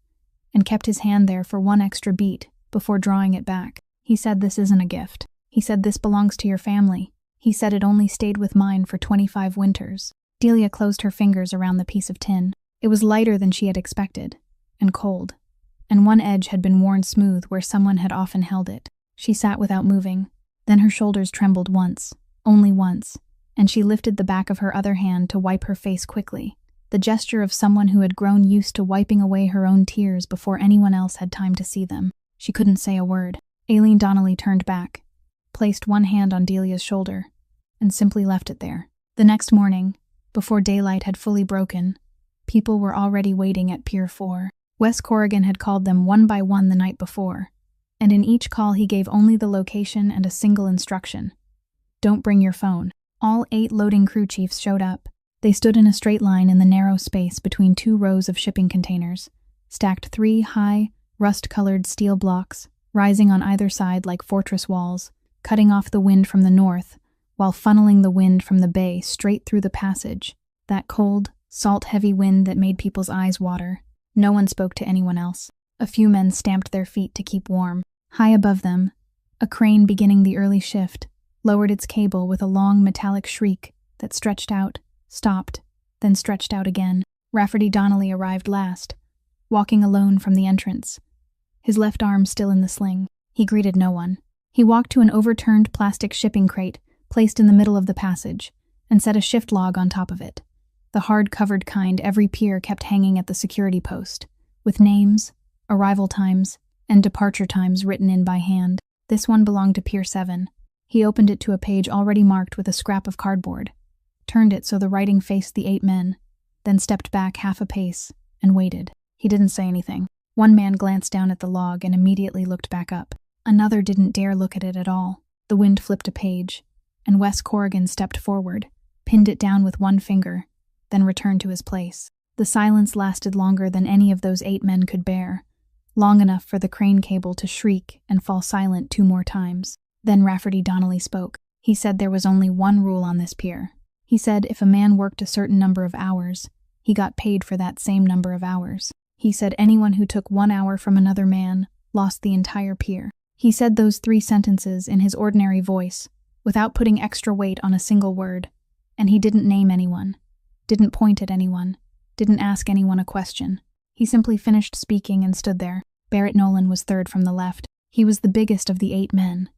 Speaker 1: and kept his hand there for one extra beat before drawing it back. He said, "This isn't a gift." He said, "This belongs to your family." He said, "It only stayed with mine for 25 winters. Delia closed her fingers around the piece of tin. It was lighter than she had expected, and cold, and one edge had been worn smooth where someone had often held it. She sat without moving. Then her shoulders trembled once, only once, and she lifted the back of her other hand to wipe her face quickly, the gesture of someone who had grown used to wiping away her own tears before anyone else had time to see them. She couldn't say a word. Aileen Donnelly turned back, placed one hand on Delia's shoulder, and simply left it there. The next morning, before daylight had fully broken, people were already waiting at Pier 4. Wes Corrigan had called them one by one the night before, and in each call he gave only the location and a single instruction: don't bring your phone. All 8 loading crew chiefs showed up. They stood in a straight line in the narrow space between 2 rows of shipping containers, stacked 3 high, rust-colored steel blocks, rising on either side like fortress walls, cutting off the wind from the north, while funneling the wind from the bay straight through the passage, that cold, salt-heavy wind that made people's eyes water. No one spoke to anyone else. A few men stamped their feet to keep warm. High above them, a crane beginning the early shift lowered its cable with a long metallic shriek that stretched out, stopped, then stretched out again. Rafferty Donnelly arrived last, walking alone from the entrance, his left arm still in the sling. He greeted no one. He walked to an overturned plastic shipping crate placed in the middle of the passage and set a shift log on top of it, the hard-covered kind every pier kept hanging at the security post, with names, arrival times, and departure times written in by hand. This one belonged to Pier 7. He opened it to a page already marked with a scrap of cardboard, turned it so the writing faced the 8 men, then stepped back half a pace and waited. He didn't say anything. One man glanced down at the log and immediately looked back up. Another didn't dare look at it at all. The wind flipped a page, and Wes Corrigan stepped forward, pinned it down with one finger, then returned to his place. The silence lasted longer than any of those 8 men could bear, long enough for the crane cable to shriek and fall silent 2 more times. Then Rafferty Donnelly spoke. He said there was only one rule on this pier. He said if a man worked a certain number of hours, he got paid for that same number of hours. He said anyone who took 1 hour from another man lost the entire pier. He said those 3 sentences in his ordinary voice, without putting extra weight on a single word, and he didn't name anyone, didn't point at anyone, didn't ask anyone a question. He simply finished speaking and stood there. Barrett Nolan was third from the left. He was the biggest of the 8 men,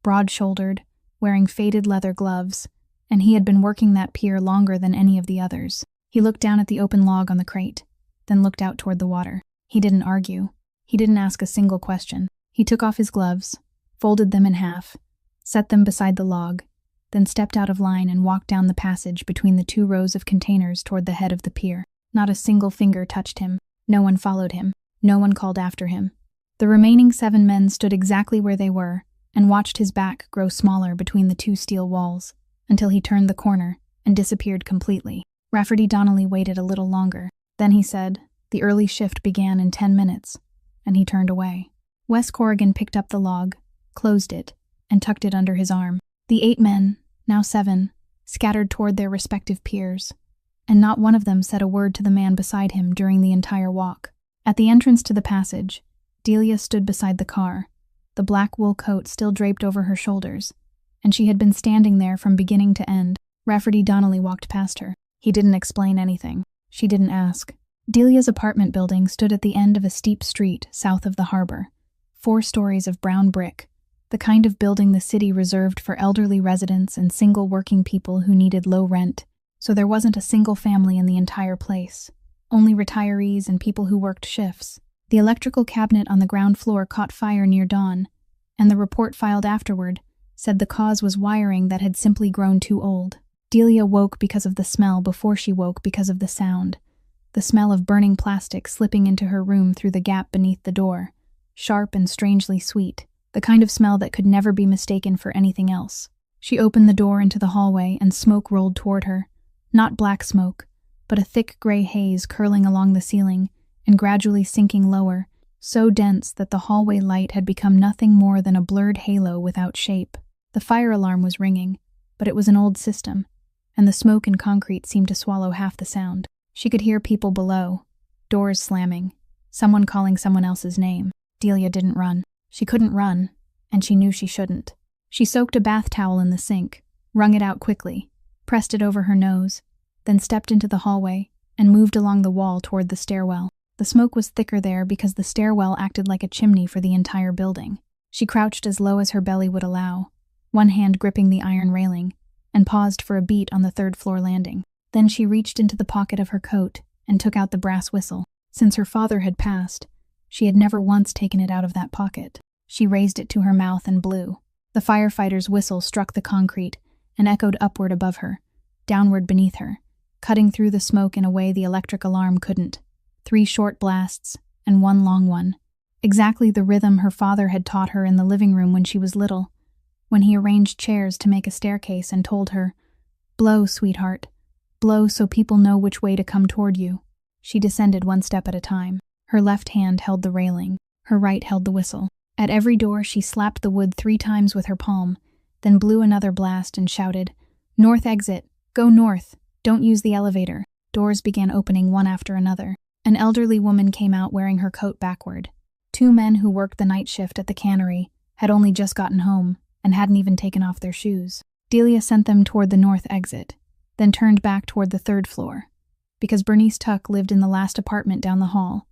Speaker 1: broad-shouldered, wearing faded leather gloves, and he had been working that pier longer than any of the others. He looked down at the open log on the crate, then looked out toward the water. He didn't argue. He didn't ask a single question. He took off his gloves, folded them in half, set them beside the log, then stepped out of line and walked down the passage between the 2 rows of containers toward the head of the pier. Not a single finger touched him. No one followed him. No one called after him. The remaining 7 men stood exactly where they were and watched his back grow smaller between the 2 steel walls until he turned the corner and disappeared completely. Rafferty Donnelly waited a little longer. Then he said, "The early shift began in 10 minutes," and he turned away. Wes Corrigan picked up the log, closed it, and tucked it under his arm. The 8 men, now 7, scattered toward their respective piers, and not one of them said a word to the man beside him during the entire walk. At the entrance to the passage, Delia stood beside the car, the black wool coat still draped over her shoulders, and she had been standing there from beginning to end. Rafferty Donnelly walked past her. He didn't explain anything. She didn't ask. Delia's apartment building stood at the end of a steep street south of the harbor, 4 stories of brown brick, the kind of building the city reserved for elderly residents and single working people who needed low rent, so there wasn't a single family in the entire place, only retirees and people who worked shifts. The electrical cabinet on the ground floor caught fire near dawn, and the report filed afterward said the cause was wiring that had simply grown too old. Delia woke because of the smell before she woke because of the sound, the smell of burning plastic slipping into her room through the gap beneath the door, sharp and strangely sweet, the kind of smell that could never be mistaken for anything else. She opened the door into the hallway and smoke rolled toward her, not black smoke, but a thick gray haze curling along the ceiling and gradually sinking lower, so dense that the hallway light had become nothing more than a blurred halo without shape. The fire alarm was ringing, but it was an old system, and the smoke and concrete seemed to swallow half the sound. She could hear people below, doors slamming, someone calling someone else's name. Delia didn't run. She couldn't run, and she knew she shouldn't. She soaked a bath towel in the sink, wrung it out quickly, pressed it over her nose, then stepped into the hallway and moved along the wall toward the stairwell. The smoke was thicker there because the stairwell acted like a chimney for the entire building. She crouched as low as her belly would allow, one hand gripping the iron railing, and paused for a beat on the 3rd-floor landing. Then she reached into the pocket of her coat and took out the brass whistle. Since her father had passed, she had never once taken it out of that pocket. She raised it to her mouth and blew. The firefighter's whistle struck the concrete and echoed upward above her, downward beneath her, cutting through the smoke in a way the electric alarm couldn't. 3 short blasts, and 1 long one. Exactly the rhythm her father had taught her in the living room when she was little, when he arranged chairs to make a staircase and told her, "Blow, sweetheart. Blow so people know which way to come toward you." She descended 1 step at a time. Her left hand held the railing, her right held the whistle. At every door she slapped the wood 3 times with her palm, then blew another blast and shouted, "North exit! Go north! Don't use the elevator!" Doors began opening one after another. An elderly woman came out wearing her coat backward. Two men who worked the night shift at the cannery had only just gotten home and hadn't even taken off their shoes. Delia sent them toward the north exit, then turned back toward the third floor, because Bernice Tuck lived in the last apartment down the hall,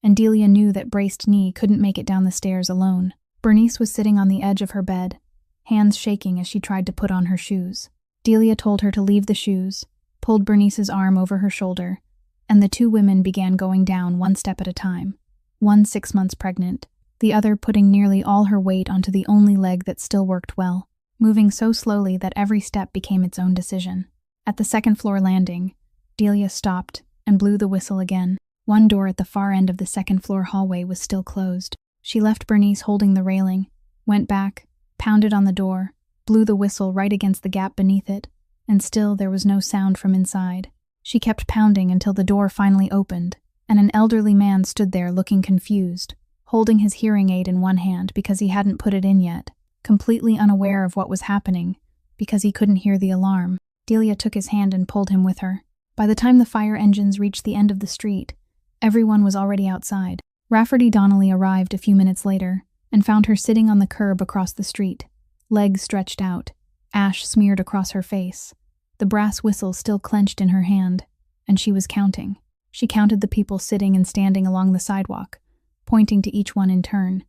Speaker 1: and Delia knew that braced knee couldn't make it down the stairs alone. Bernice was sitting on the edge of her bed, hands shaking as she tried to put on her shoes. Delia told her to leave the shoes, pulled Bernice's arm over her shoulder, and the two women began going down one step at a time, one 6 months pregnant, the other putting nearly all her weight onto the only leg that still worked well, moving so slowly that every step became its own decision. At the second-floor landing, Delia stopped and blew the whistle again. One door at the far end of the second-floor hallway was still closed. She left Bernice holding the railing, went back, pounded on the door, blew the whistle right against the gap beneath it, and still there was no sound from inside. She kept pounding until the door finally opened, and an elderly man stood there looking confused, holding his hearing aid in one hand because he hadn't put it in yet, completely unaware of what was happening because he couldn't hear the alarm. Delia took his hand and pulled him with her. By the time the fire engines reached the end of the street, everyone was already outside. Rafferty Donnelly arrived a few minutes later and found her sitting on the curb across the street, legs stretched out, ash smeared across her face, the brass whistle still clenched in her hand, and she was counting. She counted the people sitting and standing along the sidewalk, pointing to each one in turn,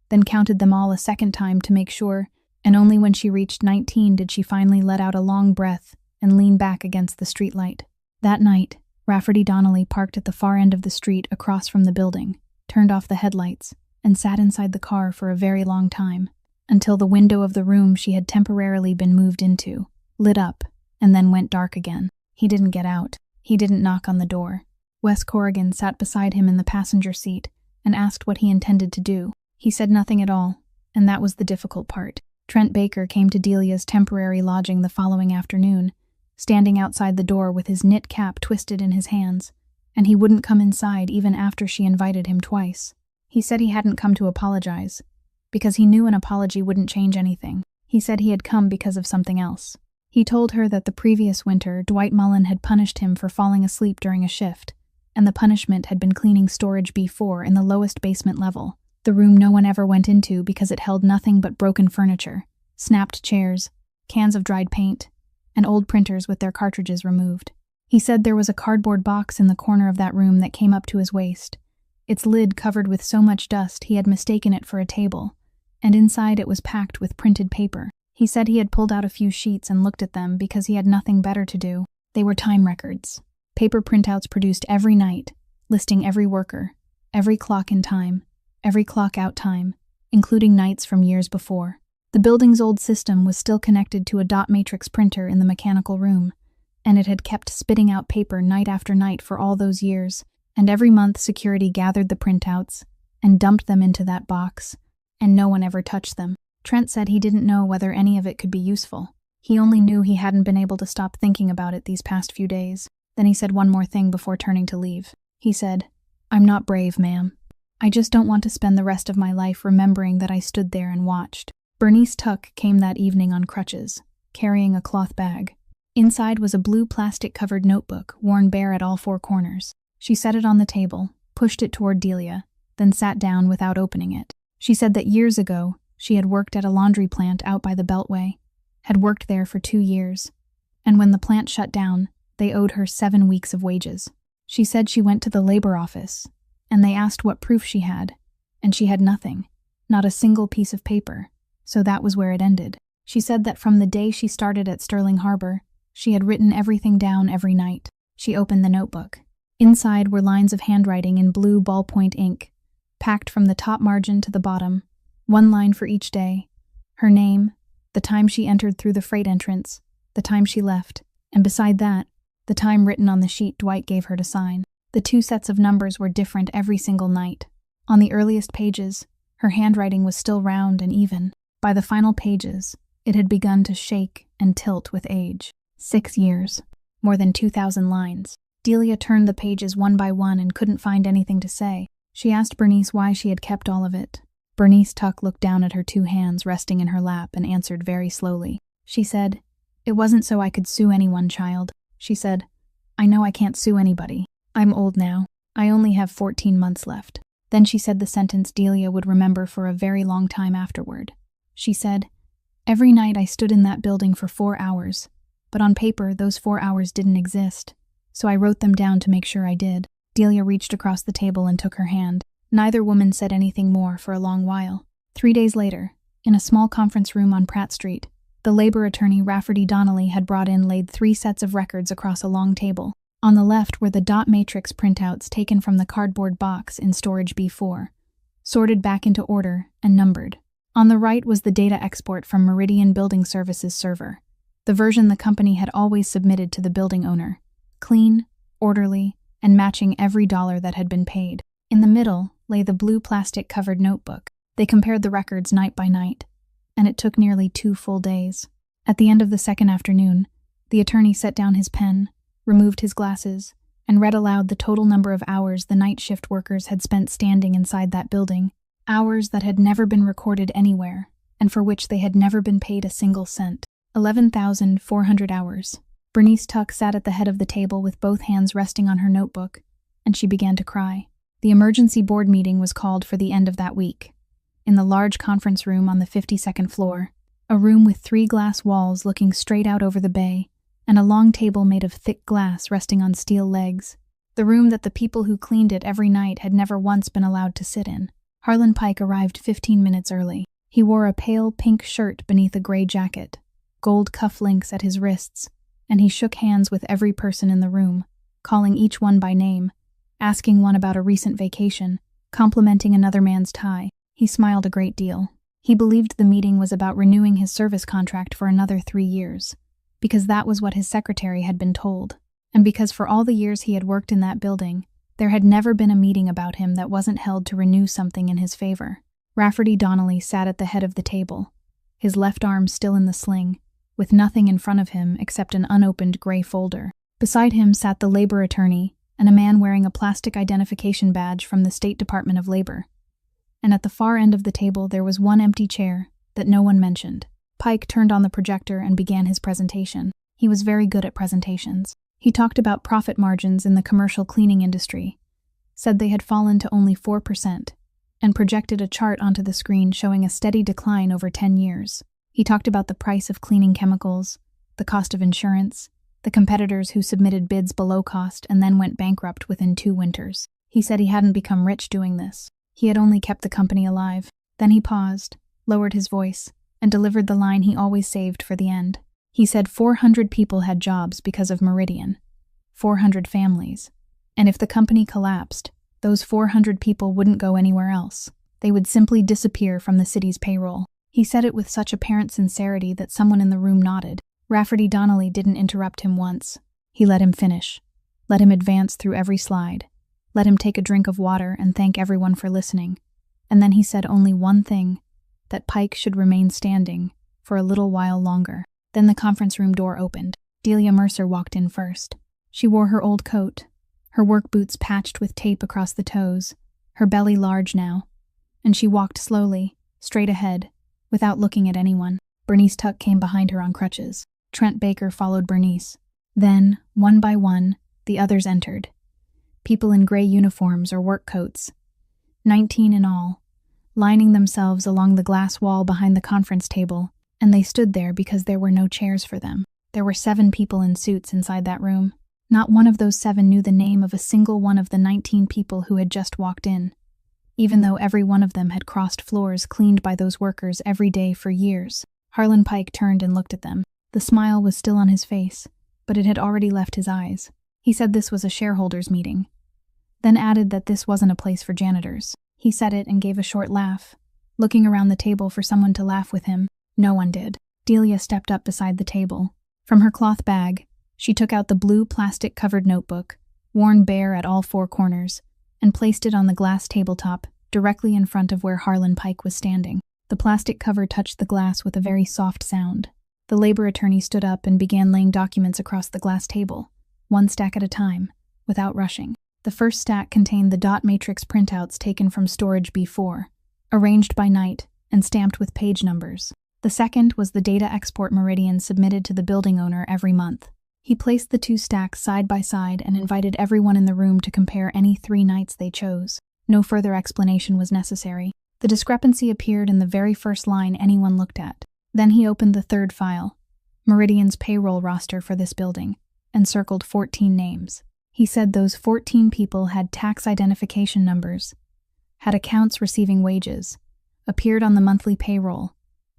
Speaker 1: then counted them all a second time to make sure, and only when she reached 19 did she finally let out a long breath and lean back against the streetlight. That night, Rafferty Donnelly parked at the far end of the street across from the building, turned off the headlights, and sat inside the car for a very long time, until the window of the room she had temporarily been moved into lit up and then went dark again. He didn't get out. He didn't knock on the door. Wes Corrigan sat beside him in the passenger seat and asked what he intended to do. He said nothing at all, and that was the difficult part. Trent Baker came to Delia's temporary lodging the following afternoon, standing outside the door with his knit cap twisted in his hands, and he wouldn't come inside even after she invited him twice. He said he hadn't come to apologize, because he knew an apology wouldn't change anything. He said he had come because of something else. He told her that the previous winter, Dwight Mullen had punished him for falling asleep during a shift, and the punishment had been cleaning storage B4 in the lowest basement level, the room no one ever went into because it held nothing but broken furniture, snapped chairs, cans of dried paint, and old printers with their cartridges removed. He said there was a cardboard box in the corner of that room that came up to his waist, its lid covered with so much dust he had mistaken it for a table, and inside it was packed with printed paper. He said he had pulled out a few sheets and looked at them because he had nothing better to do. They were time records. Paper printouts produced every night, listing every worker, every clock in time, every clock out time, including nights from years before. The building's old system was still connected to a dot matrix printer in the mechanical room, and it had kept spitting out paper night after night for all those years, and every month security gathered the printouts and dumped them into that box, and no one ever touched them. Trent said he didn't know whether any of it could be useful. He only knew he hadn't been able to stop thinking about it these past few days. Then he said one more thing before turning to leave. He said, "I'm not brave, ma'am. I just don't want to spend the rest of my life remembering that I stood there and watched." Bernice Tuck came that evening on crutches, carrying a cloth bag. Inside was a blue plastic-covered notebook, worn bare at all four corners. She set it on the table, pushed it toward Delia, then sat down without opening it. She said that years ago, she had worked at a laundry plant out by the Beltway, had worked there for 2 years, and when the plant shut down, they owed her 7 weeks of wages. She said she went to the labor office, and they asked what proof she had, and she had nothing, not a single piece of paper, so that was where it ended. She said that from the day she started at Sterling Harbor, she had written everything down every night. She opened the notebook. Inside were lines of handwriting in blue ballpoint ink, packed from the top margin to the bottom, one line for each day, her name, the time she entered through the freight entrance, the time she left, and beside that, the time written on the sheet Dwight gave her to sign. The 2 sets of numbers were different every single night. On the earliest pages, her handwriting was still round and even. By the final pages, it had begun to shake and tilt with age. 6 years, more than 2,000 lines. Delia turned the pages one by one and couldn't find anything to say. She asked Bernice why she had kept all of it. Bernice Tuck looked down at her two hands resting in her lap and answered very slowly. She said, "It wasn't so I could sue anyone, child." She said, "I know I can't sue anybody. I'm old now. I only have 14 months left." Then she said the sentence Delia would remember for a very long time afterward. She said, "Every night I stood in that building for 4 hours, but on paper those 4 hours didn't exist, so I wrote them down to make sure I did." Delia reached across the table and took her hand. Neither woman said anything more for a long while. 3 days later, in a small conference room on Pratt Street, the labor attorney Rafferty Donnelly had laid 3 sets of records across a long table. On the left were the dot matrix printouts taken from the cardboard box in storage B4, sorted back into order and numbered. On the right was the data export from Meridian Building Services server, the version the company had always submitted to the building owner, clean, orderly, and matching every dollar that had been paid. In the middle lay the blue plastic-covered notebook. They compared the records night by night, and it took nearly 2 full days. At the end of the second afternoon, the attorney set down his pen, removed his glasses, and read aloud the total number of hours the night shift workers had spent standing inside that building, hours that had never been recorded anywhere, and for which they had never been paid a single cent. 11,400 hours. Bernice Tuck sat at the head of the table with both hands resting on her notebook, and she began to cry. The emergency board meeting was called for the end of that week. In the large conference room on the 52nd floor, a room with 3 glass walls looking straight out over the bay, and a long table made of thick glass resting on steel legs. The room that the people who cleaned it every night had never once been allowed to sit in. Harlan Pike arrived 15 minutes early. He wore a pale pink shirt beneath a gray jacket, gold cufflinks at his wrists, and he shook hands with every person in the room, calling each one by name, asking one about a recent vacation, complimenting another man's tie. He smiled a great deal. He believed the meeting was about renewing his service contract for another 3 years, because that was what his secretary had been told, and because for all the years he had worked in that building, there had never been a meeting about him that wasn't held to renew something in his favor. Rafferty Donnelly sat at the head of the table, his left arm still in the sling, with nothing in front of him except an unopened gray folder. Beside him sat the labor attorney and a man wearing a plastic identification badge from the State Department of Labor. And at the far end of the table there was one empty chair that no one mentioned. Pike turned on the projector and began his presentation. He was very good at presentations. He talked about profit margins in the commercial cleaning industry, said they had fallen to only 4%, and projected a chart onto the screen showing a steady decline over 10 years. He talked about the price of cleaning chemicals, the cost of insurance, the competitors who submitted bids below cost and then went bankrupt within 2 winters. He said he hadn't become rich doing this. He had only kept the company alive. Then he paused, lowered his voice, and delivered the line he always saved for the end. He said 400 people had jobs because of Meridian, 400 families, and if the company collapsed, those 400 people wouldn't go anywhere else. They would simply disappear from the city's payroll. He said it with such apparent sincerity that someone in the room nodded. Rafferty Donnelly didn't interrupt him once. He let him finish, let him advance through every slide, let him take a drink of water and thank everyone for listening. And then he said only one thing, that Pike should remain standing for a little while longer. Then the conference room door opened. Delia Mercer walked in first. She wore her old coat, her work boots patched with tape across the toes, her belly large now, and she walked slowly, straight ahead, without looking at anyone. Bernice Tuck came behind her on crutches. Trent Baker followed Bernice. Then, one by one, the others entered. People in gray uniforms or work coats, 19 in all, lining themselves along the glass wall behind the conference table, and they stood there because there were no chairs for them. There were 7 people in suits inside that room. Not one of those 7 knew the name of a single one of the 19 people who had just walked in, even though every one of them had crossed floors cleaned by those workers every day for years. Harlan Pike turned and looked at them. The smile was still on his face, but it had already left his eyes. He said this was a shareholders' meeting, then added that this wasn't a place for janitors. He said it and gave a short laugh, looking around the table for someone to laugh with him. No one did. Delia stepped up beside the table. From her cloth bag, she took out the blue plastic-covered notebook, worn bare at all 4 corners, and placed it on the glass tabletop directly in front of where Harlan Pike was standing. The plastic cover touched the glass with a very soft sound. The labor attorney stood up and began laying documents across the glass table, 1 stack at a time, without rushing. The first stack contained the dot matrix printouts taken from storage B4, arranged by night and stamped with page numbers. The second was the data export meridian submitted to the building owner every month. He placed the two stacks side by side and invited everyone in the room to compare any 3 nights they chose. No further explanation was necessary. The discrepancy appeared in the very first line anyone looked at. Then he opened the third file, Meridian's payroll roster for this building, and circled 14 names. He said those 14 people had tax identification numbers, had accounts receiving wages, appeared on the monthly payroll,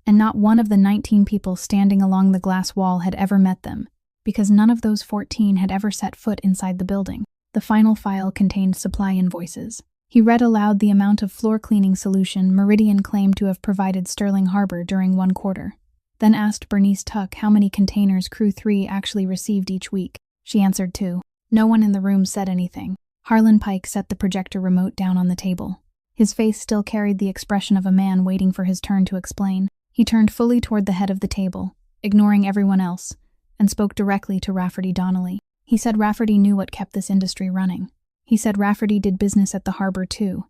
Speaker 1: and not one of the 19 people standing along the glass wall had ever met them, because none of those 14 had ever set foot inside the building. The final file contained supply invoices. He read aloud the amount of floor cleaning solution Meridian claimed to have provided Sterling Harbor during 1 quarter, then asked Bernice Tuck how many containers Crew 3 actually received each week. She answered 2. No one in the room said anything. Harlan Pike set the projector remote down on the table. His face still carried the expression of a man waiting for his turn to explain. He turned fully toward the head of the table, ignoring everyone else, and spoke directly to Rafferty Donnelly. He said Rafferty knew what kept this industry running. He said Rafferty did business at the harbor too,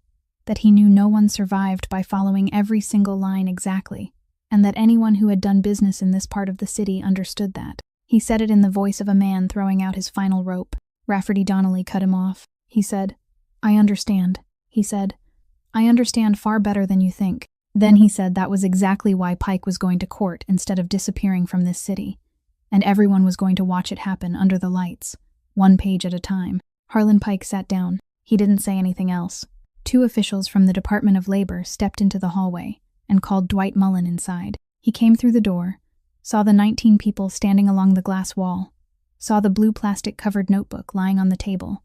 Speaker 1: that he knew no one survived by following every single line exactly, and that anyone who had done business in this part of the city understood that. He said it in the voice of a man throwing out his final rope. Rafferty Donnelly cut him off. He said, "I understand." He said, "I understand far better than you think." Then he said that was exactly why Pike was going to court instead of disappearing from this city, and everyone was going to watch it happen under the lights, 1 page at a time. Harlan Pike sat down. He didn't say anything else. 2 officials from the Department of Labor stepped into the hallway and called Dwight Mullen inside. He came through the door, saw the 19 people standing along the glass wall, saw the blue plastic-covered notebook lying on the table,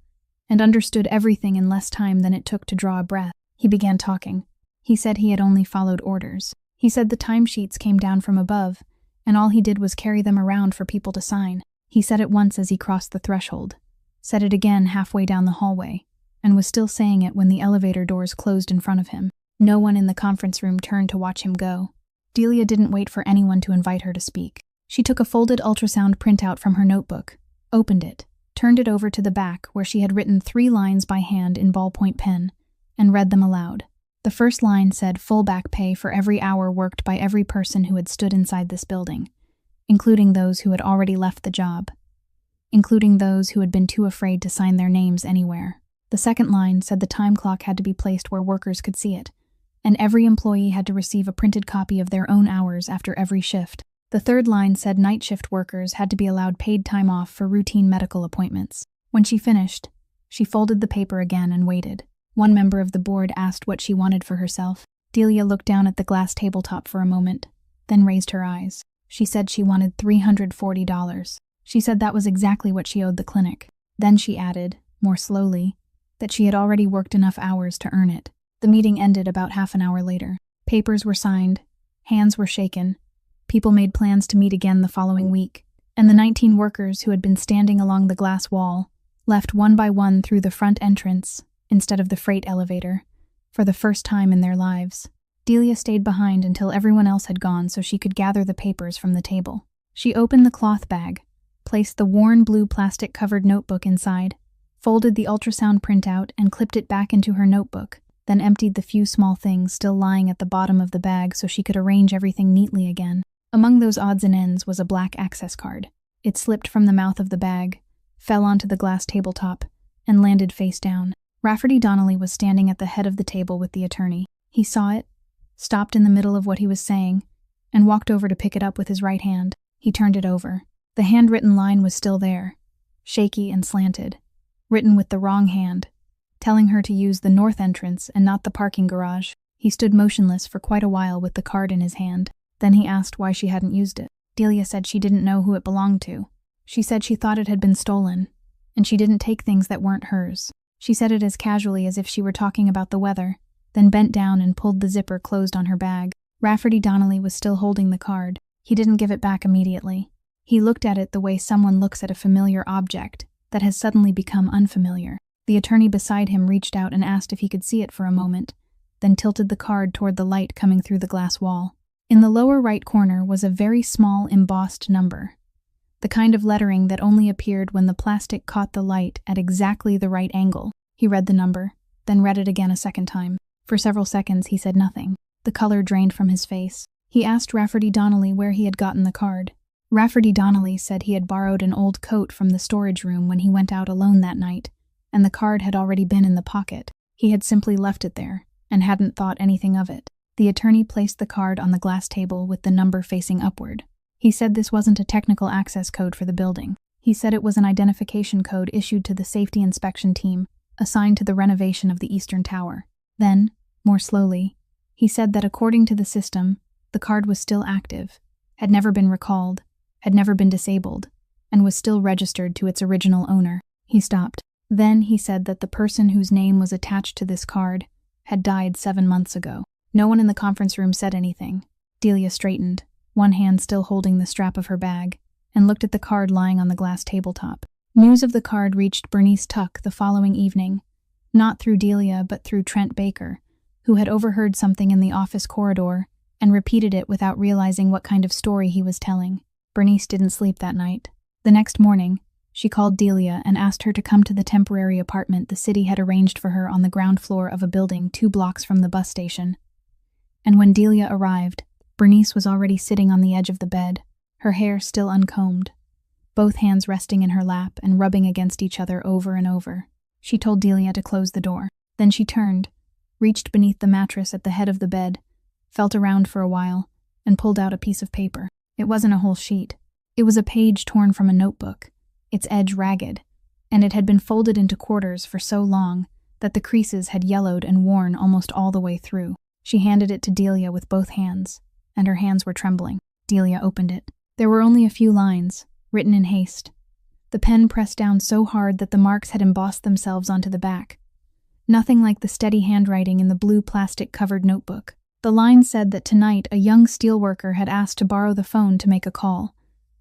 Speaker 1: and understood everything in less time than it took to draw a breath. He began talking. He said he had only followed orders. He said the timesheets came down from above, and all he did was carry them around for people to sign. He said it once as he crossed the threshold, said it again halfway down the hallway, and was still saying it when the elevator doors closed in front of him. No one in the conference room turned to watch him go. Delia didn't wait for anyone to invite her to speak. She took a folded ultrasound printout from her notebook, opened it, turned it over to the back where she had written 3 lines by hand in ballpoint pen, and read them aloud. The first line said full back pay for every hour worked by every person who had stood inside this building, including those who had already left the job, including those who had been too afraid to sign their names anywhere. The second line said the time clock had to be placed where workers could see it, and every employee had to receive a printed copy of their own hours after every shift. The third line said night shift workers had to be allowed paid time off for routine medical appointments. When she finished, she folded the paper again and waited. One member of the board asked what she wanted for herself. Delia looked down at the glass tabletop for a moment, then raised her eyes. She said she wanted $340. She said that was exactly what she owed the clinic. Then she added, more slowly, that she had already worked enough hours to earn it. The meeting ended about half an hour later. Papers were signed, hands were shaken, people made plans to meet again the following week, and the 19 workers who had been standing along the glass wall left one by one through the front entrance instead of the freight elevator, for the first time in their lives. Delia stayed behind until everyone else had gone so she could gather the papers from the table. She opened the cloth bag, placed the worn blue plastic-covered notebook inside, folded the ultrasound printout and clipped it back into her notebook, then emptied the few small things still lying at the bottom of the bag so she could arrange everything neatly again. Among those odds and ends was a black access card. It slipped from the mouth of the bag, fell onto the glass tabletop, and landed face down. Rafferty Donnelly was standing at the head of the table with the attorney. He saw it, stopped in the middle of what he was saying, and walked over to pick it up with his right hand. He turned it over. The handwritten line was still there, shaky and slanted, written with the wrong hand, telling her to use the north entrance and not the parking garage. He stood motionless for quite a while with the card in his hand. Then he asked why she hadn't used it. Delia said she didn't know who it belonged to. She said she thought it had been stolen, and she didn't take things that weren't hers. She said it as casually as if she were talking about the weather, then bent down and pulled the zipper closed on her bag. Rafferty Donnelly was still holding the card. He didn't give it back immediately. He looked at it the way someone looks at a familiar object that has suddenly become unfamiliar. The attorney beside him reached out and asked if he could see it for a moment, then tilted the card toward the light coming through the glass wall. In the lower right corner was a very small embossed number, the kind of lettering that only appeared when the plastic caught the light at exactly the right angle. He read the number, then read it again a second time. For several seconds, he said nothing. The color drained from his face. He asked Rafferty Donnelly where he had gotten the card. Rafferty Donnelly said he had borrowed an old coat from the storage room when he went out alone that night, and the card had already been in the pocket. He had simply left it there, and hadn't thought anything of it. The attorney placed the card on the glass table with the number facing upward. He said this wasn't a technical access code for the building. He said it was an identification code issued to the safety inspection team, assigned to the renovation of the Eastern Tower. Then, more slowly, he said that according to the system, the card was still active, had never been recalled, had never been disabled, and was still registered to its original owner. He stopped. Then he said that the person whose name was attached to this card had died 7 months ago. No one in the conference room said anything. Delia straightened, one hand still holding the strap of her bag, and looked at the card lying on the glass tabletop. News of the card reached Bernice Tuck the following evening, not through Delia but through Trent Baker, who had overheard something in the office corridor and repeated it without realizing what kind of story he was telling. Bernice didn't sleep that night. The next morning, she called Delia and asked her to come to the temporary apartment the city had arranged for her on the ground floor of a building 2 blocks from the bus station. And when Delia arrived, Bernice was already sitting on the edge of the bed, her hair still uncombed, both hands resting in her lap and rubbing against each other over and over. She told Delia to close the door. Then she turned, reached beneath the mattress at the head of the bed, felt around for a while, and pulled out a piece of paper. It wasn't a whole sheet. It was a page torn from a notebook, its edge ragged, and it had been folded into quarters for so long that the creases had yellowed and worn almost all the way through. She handed it to Delia with both hands, and her hands were trembling. Delia opened it. There were only a few lines, written in haste. The pen pressed down so hard that the marks had embossed themselves onto the back. Nothing like the steady handwriting in the blue plastic-covered notebook. The line said that tonight a young steelworker had asked to borrow the phone to make a call,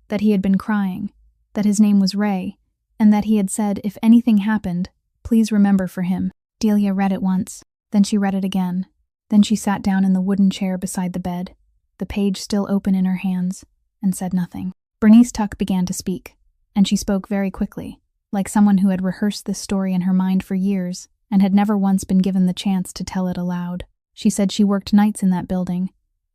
Speaker 1: that he had been crying, that his name was Ray, and that he had said if anything happened, please remember for him. Delia read it once, then she read it again. Then she sat down in the wooden chair beside the bed, the page still open in her hands, and said nothing. Bernice Tuck began to speak, and she spoke very quickly, like someone who had rehearsed this story in her mind for years and had never once been given the chance to tell it aloud. She said she worked nights in that building,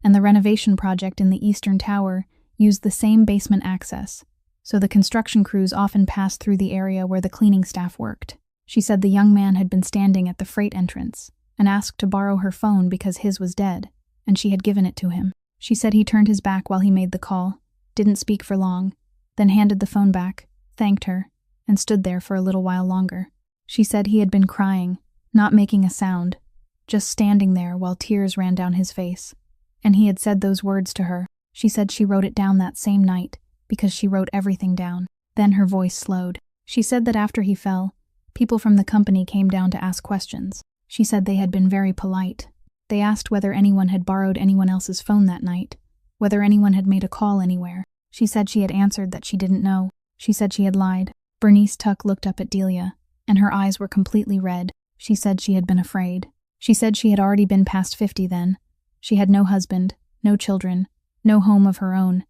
Speaker 1: and the renovation project in the Eastern Tower used the same basement access, so the construction crews often passed through the area where the cleaning staff worked. She said the young man had been standing at the freight entrance and asked to borrow her phone because his was dead, and she had given it to him. She said he turned his back while he made the call, didn't speak for long, then handed the phone back, thanked her, and stood there for a little while longer. She said he had been crying, not making a sound, just standing there while tears ran down his face. And he had said those words to her. She said she wrote it down that same night, because she wrote everything down. Then her voice slowed. She said that after he fell, people from the company came down to ask questions. She said they had been very polite. They asked whether anyone had borrowed anyone else's phone that night, whether anyone had made a call anywhere. She said she had answered that she didn't know. She said she had lied. Bernice Tuck looked up at Delia, and her eyes were completely red. She said she had been afraid. She said she had already been past 50 then. She had no husband, no children, no home of her own.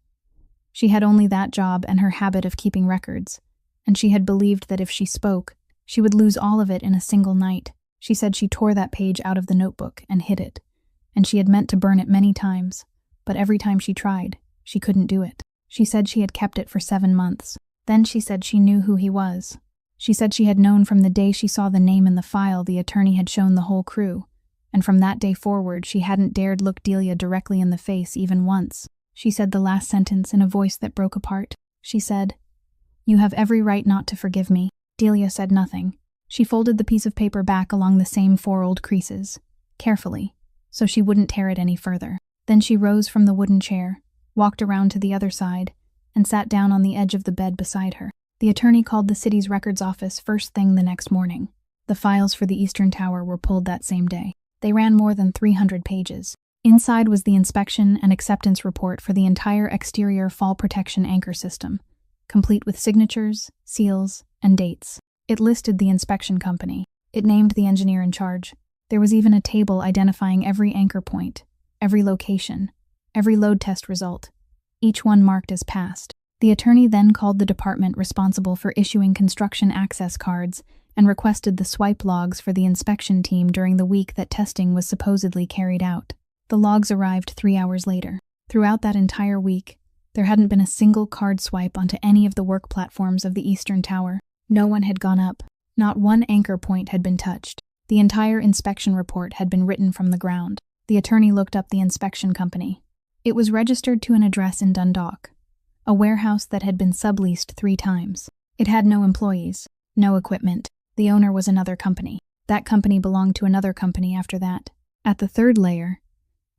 Speaker 1: She had only that job and her habit of keeping records, and she had believed that if she spoke, she would lose all of it in a single night. She said she tore that page out of the notebook and hid it, and she had meant to burn it many times, but every time she tried, she couldn't do it. She said she had kept it for 7 months. Then she said she knew who he was. She said she had known from the day she saw the name in the file the attorney had shown the whole crew, and from that day forward she hadn't dared look Delia directly in the face even once. She said the last sentence in a voice that broke apart. She said, "You have every right not to forgive me." Delia said nothing. She folded the piece of paper back along the same 4 old creases, carefully, so she wouldn't tear it any further. Then she rose from the wooden chair, walked around to the other side, and sat down on the edge of the bed beside her. The attorney called the city's records office first thing the next morning. The files for the Eastern Tower were pulled that same day. They ran more than 300 pages. Inside was the inspection and acceptance report for the entire exterior fall protection anchor system, complete with signatures, seals, and dates. It listed the inspection company. It named the engineer in charge. There was even a table identifying every anchor point, every location, every load test result, each one marked as passed. The attorney then called the department responsible for issuing construction access cards and requested the swipe logs for the inspection team during the week that testing was supposedly carried out. The logs arrived 3 hours later. Throughout that entire week, there hadn't been a single card swipe onto any of the work platforms of the Eastern Tower. No one had gone up. Not one anchor point had been touched. The entire inspection report had been written from the ground. The attorney looked up the inspection company. It was registered to an address in Dundalk, a warehouse that had been subleased 3 times. It had no employees, no equipment. The owner was another company. That company belonged to another company after that. At the 3rd layer,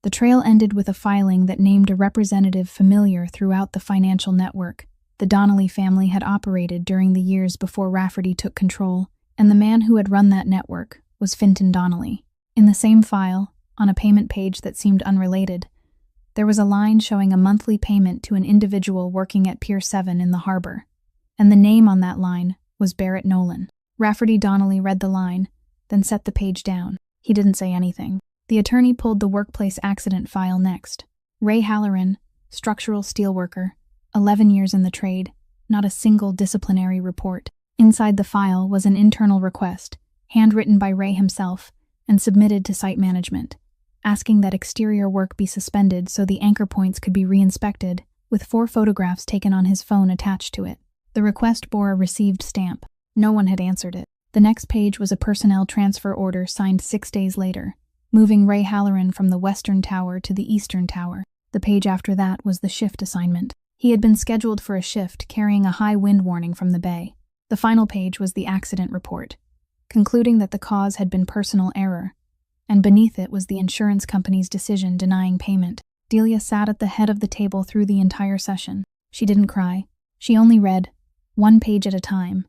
Speaker 1: the trail ended with a filing that named a representative familiar throughout the financial network the Donnelly family had operated during the years before Rafferty took control, and the man who had run that network was Fintan Donnelly. In the same file, on a payment page that seemed unrelated, there was a line showing a monthly payment to an individual working at Pier 7 in the harbor, and the name on that line was Barrett Nolan. Rafferty Donnelly read the line, then set the page down. He didn't say anything. The attorney pulled the workplace accident file next. Ray Halloran, structural steelworker, 11 years in the trade, not a single disciplinary report. Inside the file was an internal request, handwritten by Ray himself, and submitted to site management, asking that exterior work be suspended so the anchor points could be re-inspected, with 4 photographs taken on his phone attached to it. The request bore a received stamp. No one had answered it. The next page was a personnel transfer order signed 6 days later, moving Ray Halloran from the Western Tower to the Eastern Tower. The page after that was the shift assignment. He had been scheduled for a shift carrying a high wind warning from the bay. The final page was the accident report, concluding that the cause had been personal error, and beneath it was the insurance company's decision denying payment. Delia sat at the head of the table through the entire session. She didn't cry. She only read, 1 page at a time.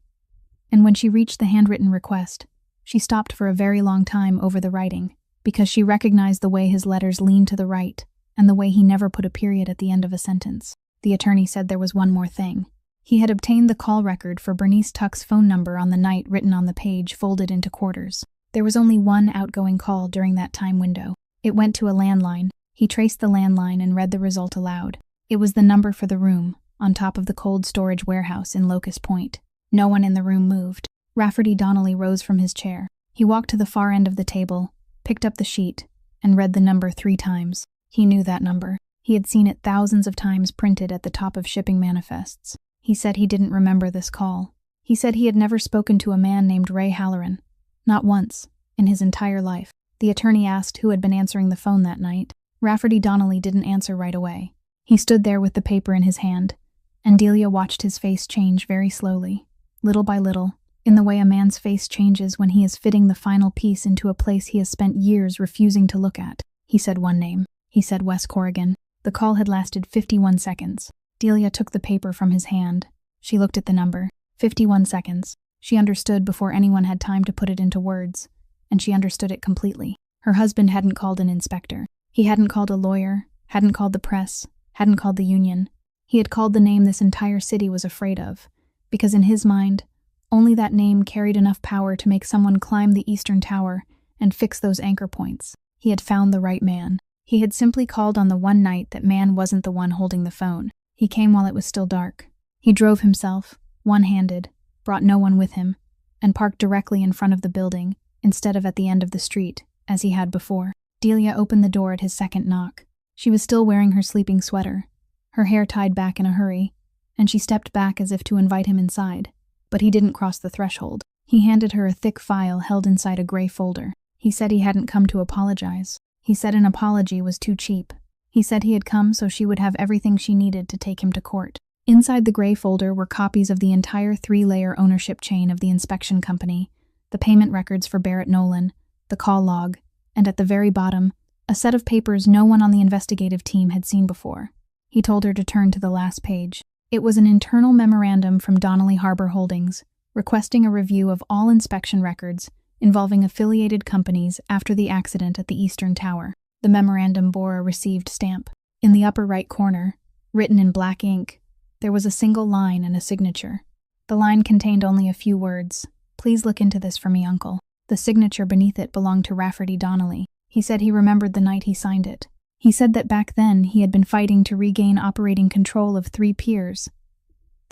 Speaker 1: And when she reached the handwritten request, she stopped for a very long time over the writing, because she recognized the way his letters leaned to the right, and the way he never put a period at the end of a sentence. The attorney said there was one more thing. He had obtained the call record for Bernice Tuck's phone number on the night written on the page folded into quarters. There was only one outgoing call during that time window. It went to a landline. He traced the landline and read the result aloud. It was the number for the room, on top of the cold storage warehouse in Locust Point. No one in the room moved. Rafferty Donnelly rose from his chair. He walked to the far end of the table, picked up the sheet, and read the number 3 times. He knew that number. He had seen it thousands of times printed at the top of shipping manifests. He said he didn't remember this call. He said he had never spoken to a man named Ray Halloran. Not once, in his entire life. The attorney asked who had been answering the phone that night. Rafferty Donnelly didn't answer right away. He stood there with the paper in his hand, and Delia watched his face change very slowly, little by little, in the way a man's face changes when he is fitting the final piece into a place he has spent years refusing to look at. He said one name. He said Wes Corrigan. The call had lasted 51 seconds. Delia took the paper from his hand. She looked at the number. 51 seconds. She understood before anyone had time to put it into words, and she understood it completely. Her husband hadn't called an inspector. He hadn't called a lawyer, hadn't called the press, hadn't called the union. He had called the name this entire city was afraid of, because in his mind, only that name carried enough power to make someone climb the Eastern Tower and fix those anchor points. He had found the right man. He had simply called on the one night that man wasn't the one holding the phone. He came while it was still dark. He drove himself, one-handed, brought no one with him, and parked directly in front of the building, instead of at the end of the street, as he had before. Delia opened the door at his second knock. She was still wearing her sleeping sweater, her hair tied back in a hurry, and she stepped back as if to invite him inside. But he didn't cross the threshold. He handed her a thick file held inside a gray folder. He said he hadn't come to apologize. He said an apology was too cheap. He said he had come so she would have everything she needed to take him to court. Inside the gray folder were copies of the entire 3-layer ownership chain of the inspection company, the payment records for Barrett Nolan, the call log, and at the very bottom, a set of papers no one on the investigative team had seen before. He told her to turn to the last page. It was an internal memorandum from Donnelly Harbor Holdings, requesting a review of all inspection records involving affiliated companies after the accident at the Eastern Tower. The memorandum bore a received stamp. In the upper right corner, written in black ink, there was a single line and a signature. The line contained only a few words. "Please look into this for me, Uncle." The signature beneath it belonged to Rafferty Donnelly. He said he remembered the night he signed it. He said that back then he had been fighting to regain operating control of 3 piers,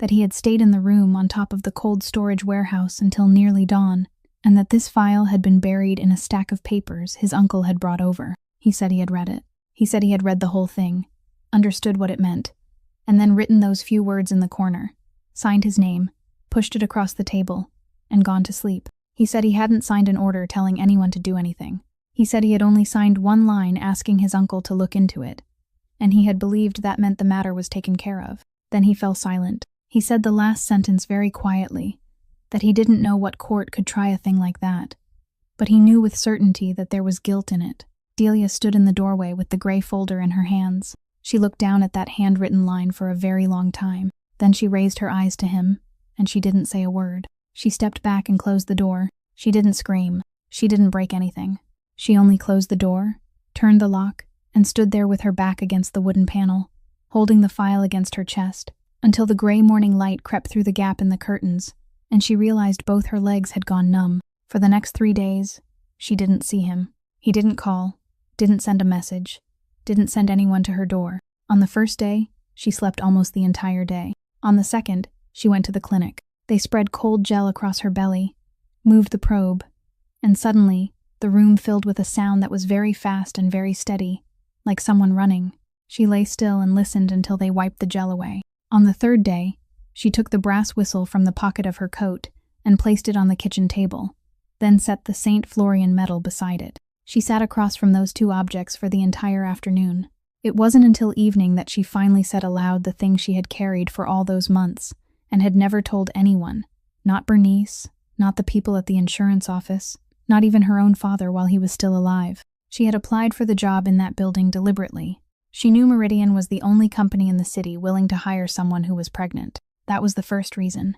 Speaker 1: that he had stayed in the room on top of the cold storage warehouse until nearly dawn, and that this file had been buried in a stack of papers his uncle had brought over. He said he had read it. He said he had read the whole thing, understood what it meant, and then written those few words in the corner, signed his name, pushed it across the table, and gone to sleep. He said he hadn't signed an order telling anyone to do anything. He said he had only signed one line asking his uncle to look into it, and he had believed that meant the matter was taken care of. Then he fell silent. He said the last sentence very quietly, that he didn't know what court could try a thing like that, but he knew with certainty that there was guilt in it. Delia stood in the doorway with the gray folder in her hands. She looked down at that handwritten line for a very long time. Then she raised her eyes to him, and she didn't say a word. She stepped back and closed the door. She didn't scream. She didn't break anything. She only closed the door, turned the lock, and stood there with her back against the wooden panel, holding the file against her chest, until the gray morning light crept through the gap in the curtains, and she realized both her legs had gone numb. For the next 3 days, she didn't see him. He didn't call, didn't send a message, didn't send anyone to her door. On the first day, she slept almost the entire day. On the second, she went to the clinic. They spread cold gel across her belly, moved the probe, and suddenly, the room filled with a sound that was very fast and very steady, like someone running. She lay still and listened until they wiped the gel away. On the third day, she took the brass whistle from the pocket of her coat and placed it on the kitchen table, then set the St. Florian medal beside it. She sat across from those two objects for the entire afternoon. It wasn't until evening that she finally said aloud the thing she had carried for all those months and had never told anyone, not Bernice, not the people at the insurance office, not even her own father while he was still alive. She had applied for the job in that building deliberately. She knew Meridian was the only company in the city willing to hire someone who was pregnant. That was the first reason,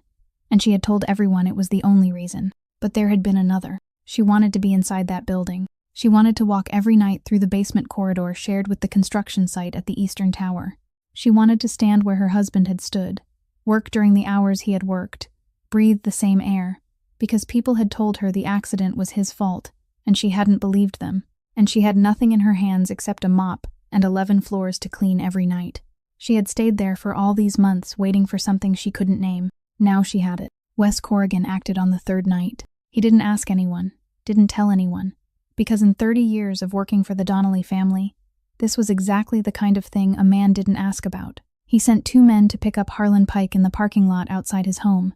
Speaker 1: and she had told everyone it was the only reason. But there had been another. She wanted to be inside that building. She wanted to walk every night through the basement corridor shared with the construction site at the Eastern Tower. She wanted to stand where her husband had stood, work during the hours he had worked, breathe the same air, because people had told her the accident was his fault, and she hadn't believed them, and she had nothing in her hands except a mop and 11 floors to clean every night. She had stayed there for all these months waiting for something she couldn't name. Now she had it. Wes Corrigan acted on the third night. He didn't ask anyone, didn't tell anyone, because in 30 years of working for the Donnelly family, this was exactly the kind of thing a man didn't ask about. He sent 2 men to pick up Harlan Pike in the parking lot outside his home,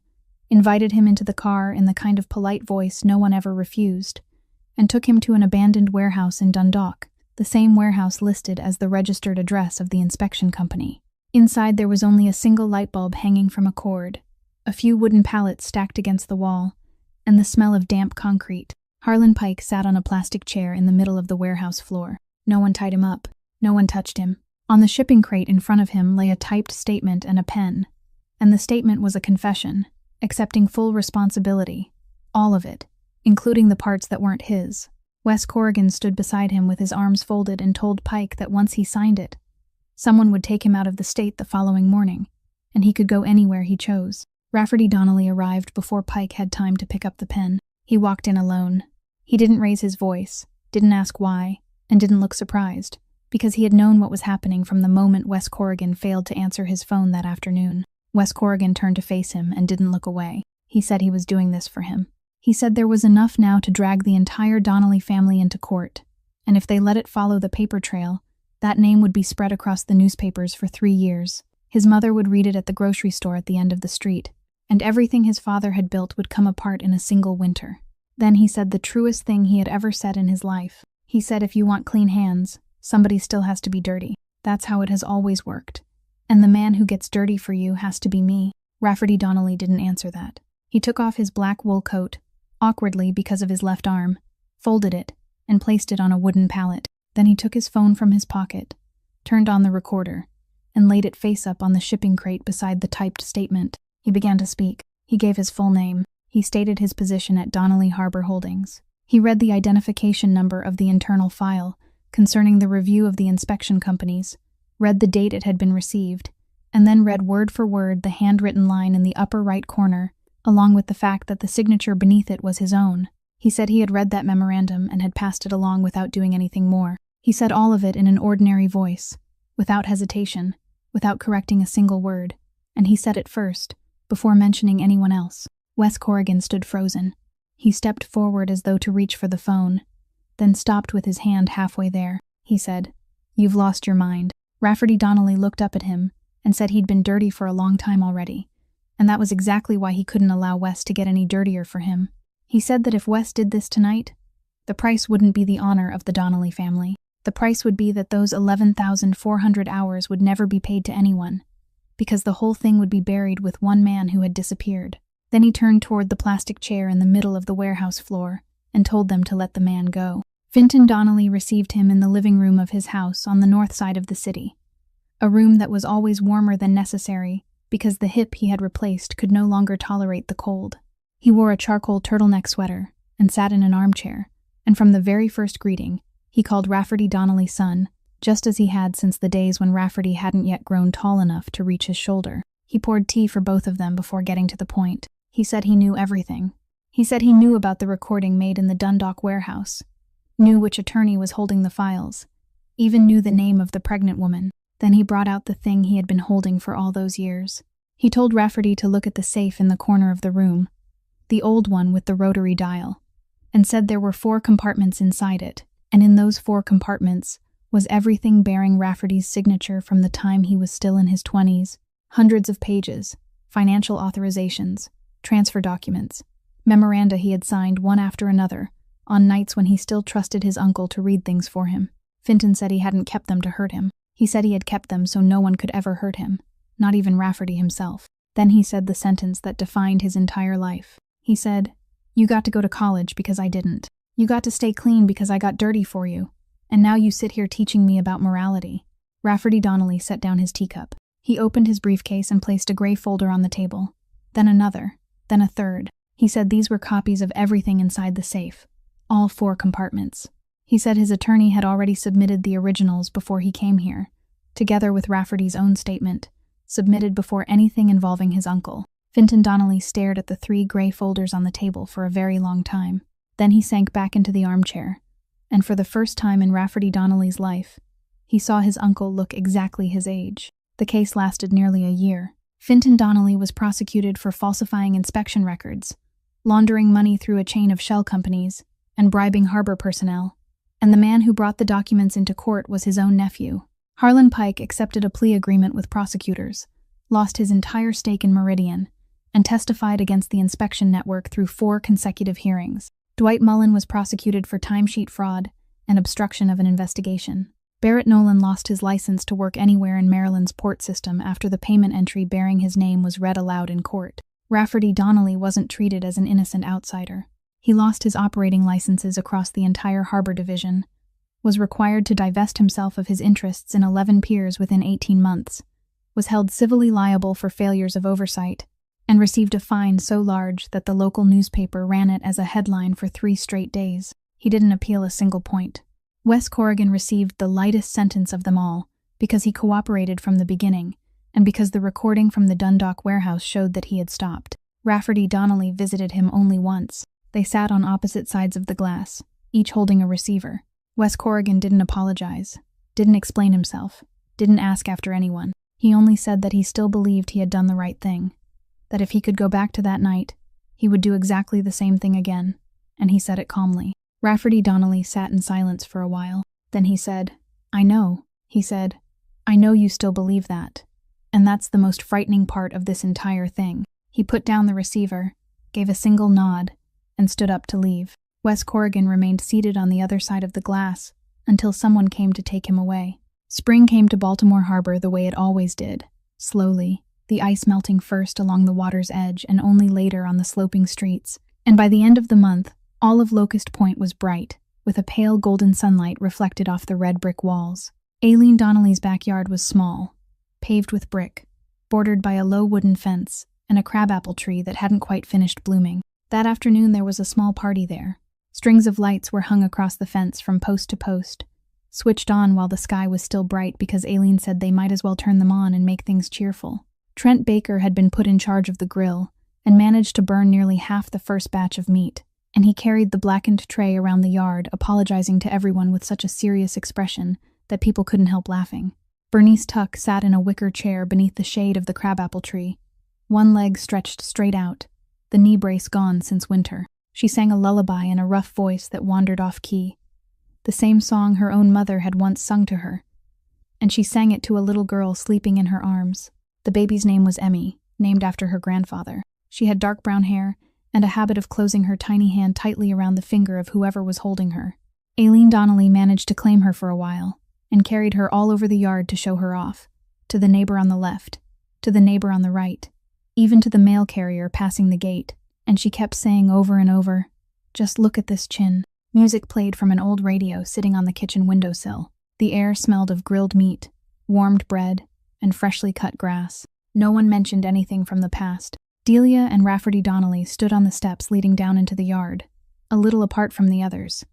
Speaker 1: invited him into the car in the kind of polite voice no one ever refused, and took him to an abandoned warehouse in Dundalk, the same warehouse listed as the registered address of the inspection company. Inside there was only a single light bulb hanging from a cord, a few wooden pallets stacked against the wall, and the smell of damp concrete. Harlan Pike sat on a plastic chair in the middle of the warehouse floor. No one tied him up. No one touched him. On the shipping crate in front of him lay a typed statement and a pen, and the statement was a confession, accepting full responsibility, all of it, including the parts that weren't his. Wes Corrigan stood beside him with his arms folded and told Pike that once he signed it, someone would take him out of the state the following morning, and he could go anywhere he chose. Rafferty Donnelly arrived before Pike had time to pick up the pen. He walked in alone. He didn't raise his voice, didn't ask why, and didn't look surprised, because he had known what was happening from the moment Wes Corrigan failed to answer his phone that afternoon. Wes Corrigan turned to face him and didn't look away. He said he was doing this for him. He said there was enough now to drag the entire Donnelly family into court, and if they let it follow the paper trail, that name would be spread across the newspapers for 3 years. His mother would read it at the grocery store at the end of the street, and everything his father had built would come apart in a single winter. Then he said the truest thing he had ever said in his life. He said if you want clean hands, somebody still has to be dirty. That's how it has always worked. And the man who gets dirty for you has to be me. Rafferty Donnelly didn't answer that. He took off his black wool coat, awkwardly because of his left arm, folded it, and placed it on a wooden pallet. Then he took his phone from his pocket, turned on the recorder, and laid it face up on the shipping crate beside the typed statement. He began to speak. He gave his full name. He stated his position at Donnelly Harbor Holdings. He read the identification number of the internal file concerning the review of the inspection companies, read the date it had been received, and then read word for word the handwritten line in the upper right corner, along with the fact that the signature beneath it was his own. He said he had read that memorandum and had passed it along without doing anything more. He said all of it in an ordinary voice, without hesitation, without correcting a single word, and he said it first, before mentioning anyone else. Wes Corrigan stood frozen. He stepped forward as though to reach for the phone, then stopped with his hand halfway there. He said, "You've lost your mind." Rafferty Donnelly looked up at him and said he'd been dirty for a long time already, and that was exactly why he couldn't allow Wes to get any dirtier for him. He said that if Wes did this tonight, the price wouldn't be the honor of the Donnelly family. The price would be that those 11,400 hours would never be paid to anyone, because the whole thing would be buried with one man who had disappeared. Then he turned toward the plastic chair in the middle of the warehouse floor and told them to let the man go. Finton Donnelly received him in the living room of his house on the north side of the city, a room that was always warmer than necessary because the hip he had replaced could no longer tolerate the cold. He wore a charcoal turtleneck sweater and sat in an armchair, and from the very first greeting, he called Rafferty Donnelly son, just as he had since the days when Rafferty hadn't yet grown tall enough to reach his shoulder. He poured tea for both of them before getting to the point. He said he knew everything. He said he knew about the recording made in the Dundalk warehouse, knew which attorney was holding the files, even knew the name of the pregnant woman. Then he brought out the thing he had been holding for all those years. He told Rafferty to look at the safe in the corner of the room, the old one with the rotary dial, and said there were 4 compartments inside it, and in those 4 compartments was everything bearing Rafferty's signature from the time he was still in his 20s, hundreds of pages, financial authorizations, transfer documents, memoranda he had signed one after another, on nights when he still trusted his uncle to read things for him. Finton said he hadn't kept them to hurt him. He said he had kept them so no one could ever hurt him, not even Rafferty himself. Then he said the sentence that defined his entire life. He said, "You got to go to college because I didn't. You got to stay clean because I got dirty for you. And now you sit here teaching me about morality." Rafferty Donnelly set down his teacup. He opened his briefcase and placed a gray folder on the table. Then another. Then a third. He said these were copies of everything inside the safe. All 4 compartments. He said his attorney had already submitted the originals before he came here, together with Rafferty's own statement, submitted before anything involving his uncle. Finton Donnelly stared at the 3 gray folders on the table for a very long time. Then he sank back into the armchair, and for the first time in Rafferty Donnelly's life, he saw his uncle look exactly his age. The case lasted nearly a year. Finton Donnelly was prosecuted for falsifying inspection records, laundering money through a chain of shell companies, and bribing harbor personnel, and the man who brought the documents into court was his own nephew. Harlan Pike accepted a plea agreement with prosecutors, lost his entire stake in Meridian, and testified against the inspection network through 4 consecutive hearings. Dwight Mullen was prosecuted for timesheet fraud and obstruction of an investigation. Barrett Nolan lost his license to work anywhere in Maryland's port system after the payment entry bearing his name was read aloud in court. Rafferty Donnelly wasn't treated as an innocent outsider. He lost his operating licenses across the entire harbor division, was required to divest himself of his interests in 11 piers within 18 months, was held civilly liable for failures of oversight, and received a fine so large that the local newspaper ran it as a headline for 3 straight days. He didn't appeal a single point. Wes Corrigan received the lightest sentence of them all because he cooperated from the beginning, and because the recording from the Dundalk warehouse showed that he had stopped. Rafferty Donnelly visited him only once. They sat on opposite sides of the glass, each holding a receiver. Wes Corrigan didn't apologize, didn't explain himself, didn't ask after anyone. He only said that he still believed he had done the right thing, that if he could go back to that night, he would do exactly the same thing again, and he said it calmly. Rafferty Donnelly sat in silence for a while. Then he said, "I know," he said. "I know you still believe that. And that's the most frightening part of this entire thing." He put down the receiver, gave a single nod, and stood up to leave. Wes Corrigan remained seated on the other side of the glass until someone came to take him away. Spring came to Baltimore Harbor the way it always did, slowly, the ice melting first along the water's edge and only later on the sloping streets. And by the end of the month, all of Locust Point was bright, with a pale golden sunlight reflected off the red brick walls. Aileen Donnelly's backyard was small, paved with brick, bordered by a low wooden fence and a crabapple tree that hadn't quite finished blooming. That afternoon there was a small party there. Strings of lights were hung across the fence from post to post, switched on while the sky was still bright because Aileen said they might as well turn them on and make things cheerful. Trent Baker had been put in charge of the grill and managed to burn nearly half the first batch of meat, and he carried the blackened tray around the yard, apologizing to everyone with such a serious expression that people couldn't help laughing. Bernice Tuck sat in a wicker chair beneath the shade of the crabapple tree, one leg stretched straight out, the knee brace gone since winter. She sang a lullaby in a rough voice that wandered off key, the same song her own mother had once sung to her, and she sang it to a little girl sleeping in her arms. The baby's name was Emmy, named after her grandfather. She had dark brown hair and a habit of closing her tiny hand tightly around the finger of whoever was holding her. Aileen Donnelly managed to claim her for a while and carried her all over the yard to show her off, to the neighbor on the left, to the neighbor on the right, even to the mail carrier passing the gate, and she kept saying over and over, "Just look at this chin." Music played from an old radio sitting on the kitchen windowsill. The air smelled of grilled meat, warmed bread, and freshly cut grass. No one mentioned anything from the past. Delia and Rafferty Donnelly stood on the steps leading down into the yard, a little apart from the others,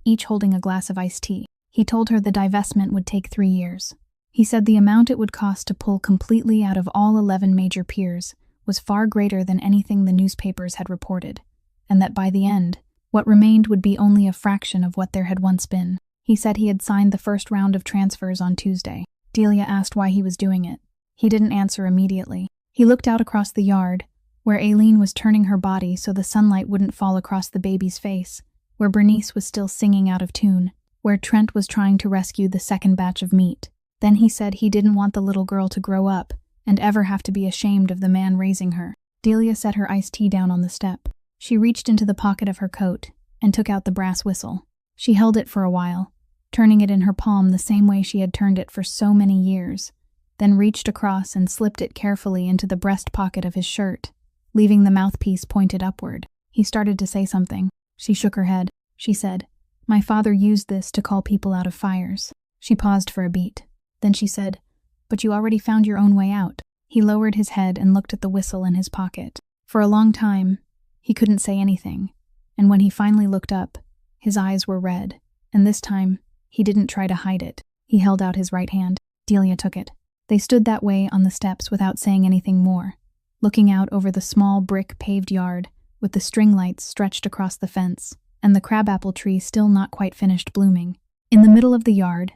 Speaker 1: each holding a glass of iced tea. He told her the divestment would take 3 years. He said the amount it would cost to pull completely out of all 11 major piers was far greater than anything the newspapers had reported, and that by the end, what remained would be only a fraction of what there had once been. He said he had signed the first round of transfers on Tuesday. Delia asked why he was doing it. He didn't answer immediately. He looked out across the yard, where Aileen was turning her body so the sunlight wouldn't fall across the baby's face, where Bernice was still singing out of tune, where Trent was trying to rescue the second batch of meat. Then he said he didn't want the little girl to grow up and ever have to be ashamed of the man raising her. Delia set her iced tea down on the step. She reached into the pocket of her coat and took out the brass whistle. She held it for a while, turning it in her palm the same way she had turned it for so many years, then reached across and slipped it carefully into the breast pocket of his shirt, leaving the mouthpiece pointed upward. He started to say something. She shook her head. She said, "My father used this to call people out of fires." She paused for a beat. Then she said, "But you already found your own way out." He lowered his head and looked at the whistle in his pocket. For a long time, he couldn't say anything, and when he finally looked up, his eyes were red, and this time, he didn't try to hide it. He held out his right hand. Delia took it. They stood that way on the steps without saying anything more, looking out over the small brick paved yard with the string lights stretched across the fence and the crabapple tree still not quite finished blooming. In the middle of the yard,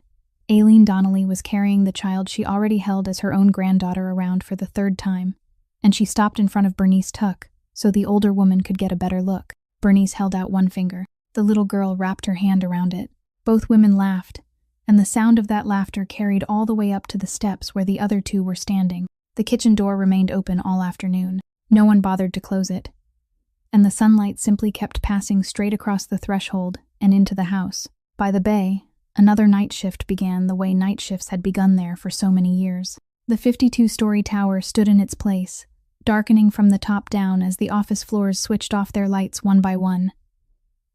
Speaker 1: Aileen Donnelly was carrying the child she already held as her own granddaughter around for the 3rd time, and she stopped in front of Bernice Tuck so the older woman could get a better look. Bernice held out one finger. The little girl wrapped her hand around it. Both women laughed, and the sound of that laughter carried all the way up to the steps where the other two were standing. The kitchen door remained open all afternoon. No one bothered to close it, and the sunlight simply kept passing straight across the threshold and into the house. By the bay, another night shift began the way night shifts had begun there for so many years. The 52-story tower stood in its place, darkening from the top down as the office floors switched off their lights one by one.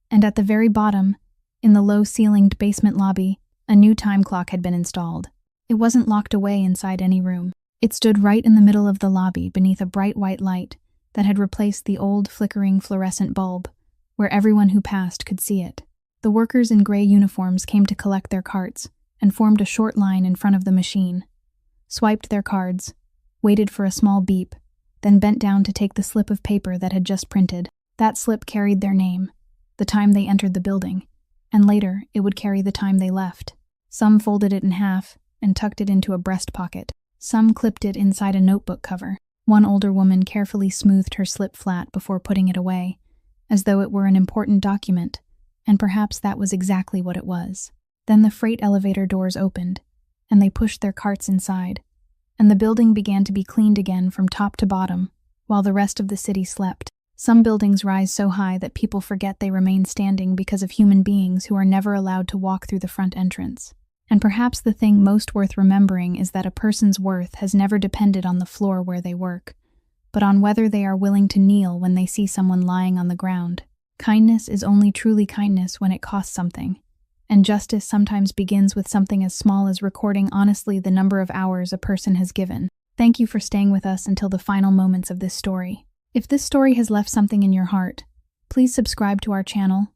Speaker 1: And at the very bottom, in the low-ceilinged basement lobby, a new time clock had been installed. It wasn't locked away inside any room. It stood right in the middle of the lobby beneath a bright white light that had replaced the old flickering fluorescent bulb, where everyone who passed could see it. The workers in gray uniforms came to collect their carts and formed a short line in front of the machine, swiped their cards, waited for a small beep, then bent down to take the slip of paper that had just printed. That slip carried their name, the time they entered the building, and later it would carry the time they left. Some folded it in half and tucked it into a breast pocket. Some clipped it inside a notebook cover. One older woman carefully smoothed her slip flat before putting it away, as though it were an important document, and perhaps that was exactly what it was. Then the freight elevator doors opened, and they pushed their carts inside, and the building began to be cleaned again from top to bottom, while the rest of the city slept. Some buildings rise so high that people forget they remain standing because of human beings who are never allowed to walk through the front entrance. And perhaps the thing most worth remembering is that a person's worth has never depended on the floor where they work, but on whether they are willing to kneel when they see someone lying on the ground. Kindness is only truly kindness when it costs something, and justice sometimes begins with something as small as recording honestly the number of hours a person has given. Thank you for staying with us until the final moments of this story. If this story has left something in your heart, please subscribe to our channel,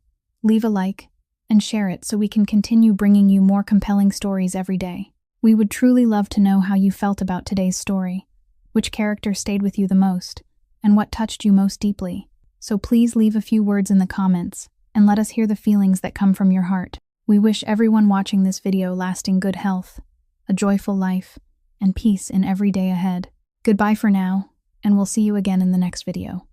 Speaker 1: leave a like, and share it so we can continue bringing you more compelling stories every day. We would truly love to know how you felt about today's story, which character stayed with you the most, and what touched you most deeply. So please leave a few words in the comments, and let us hear the feelings that come from your heart. We wish everyone watching this video lasting good health, a joyful life, and peace in every day ahead. Goodbye for now, and we'll see you again in the next video.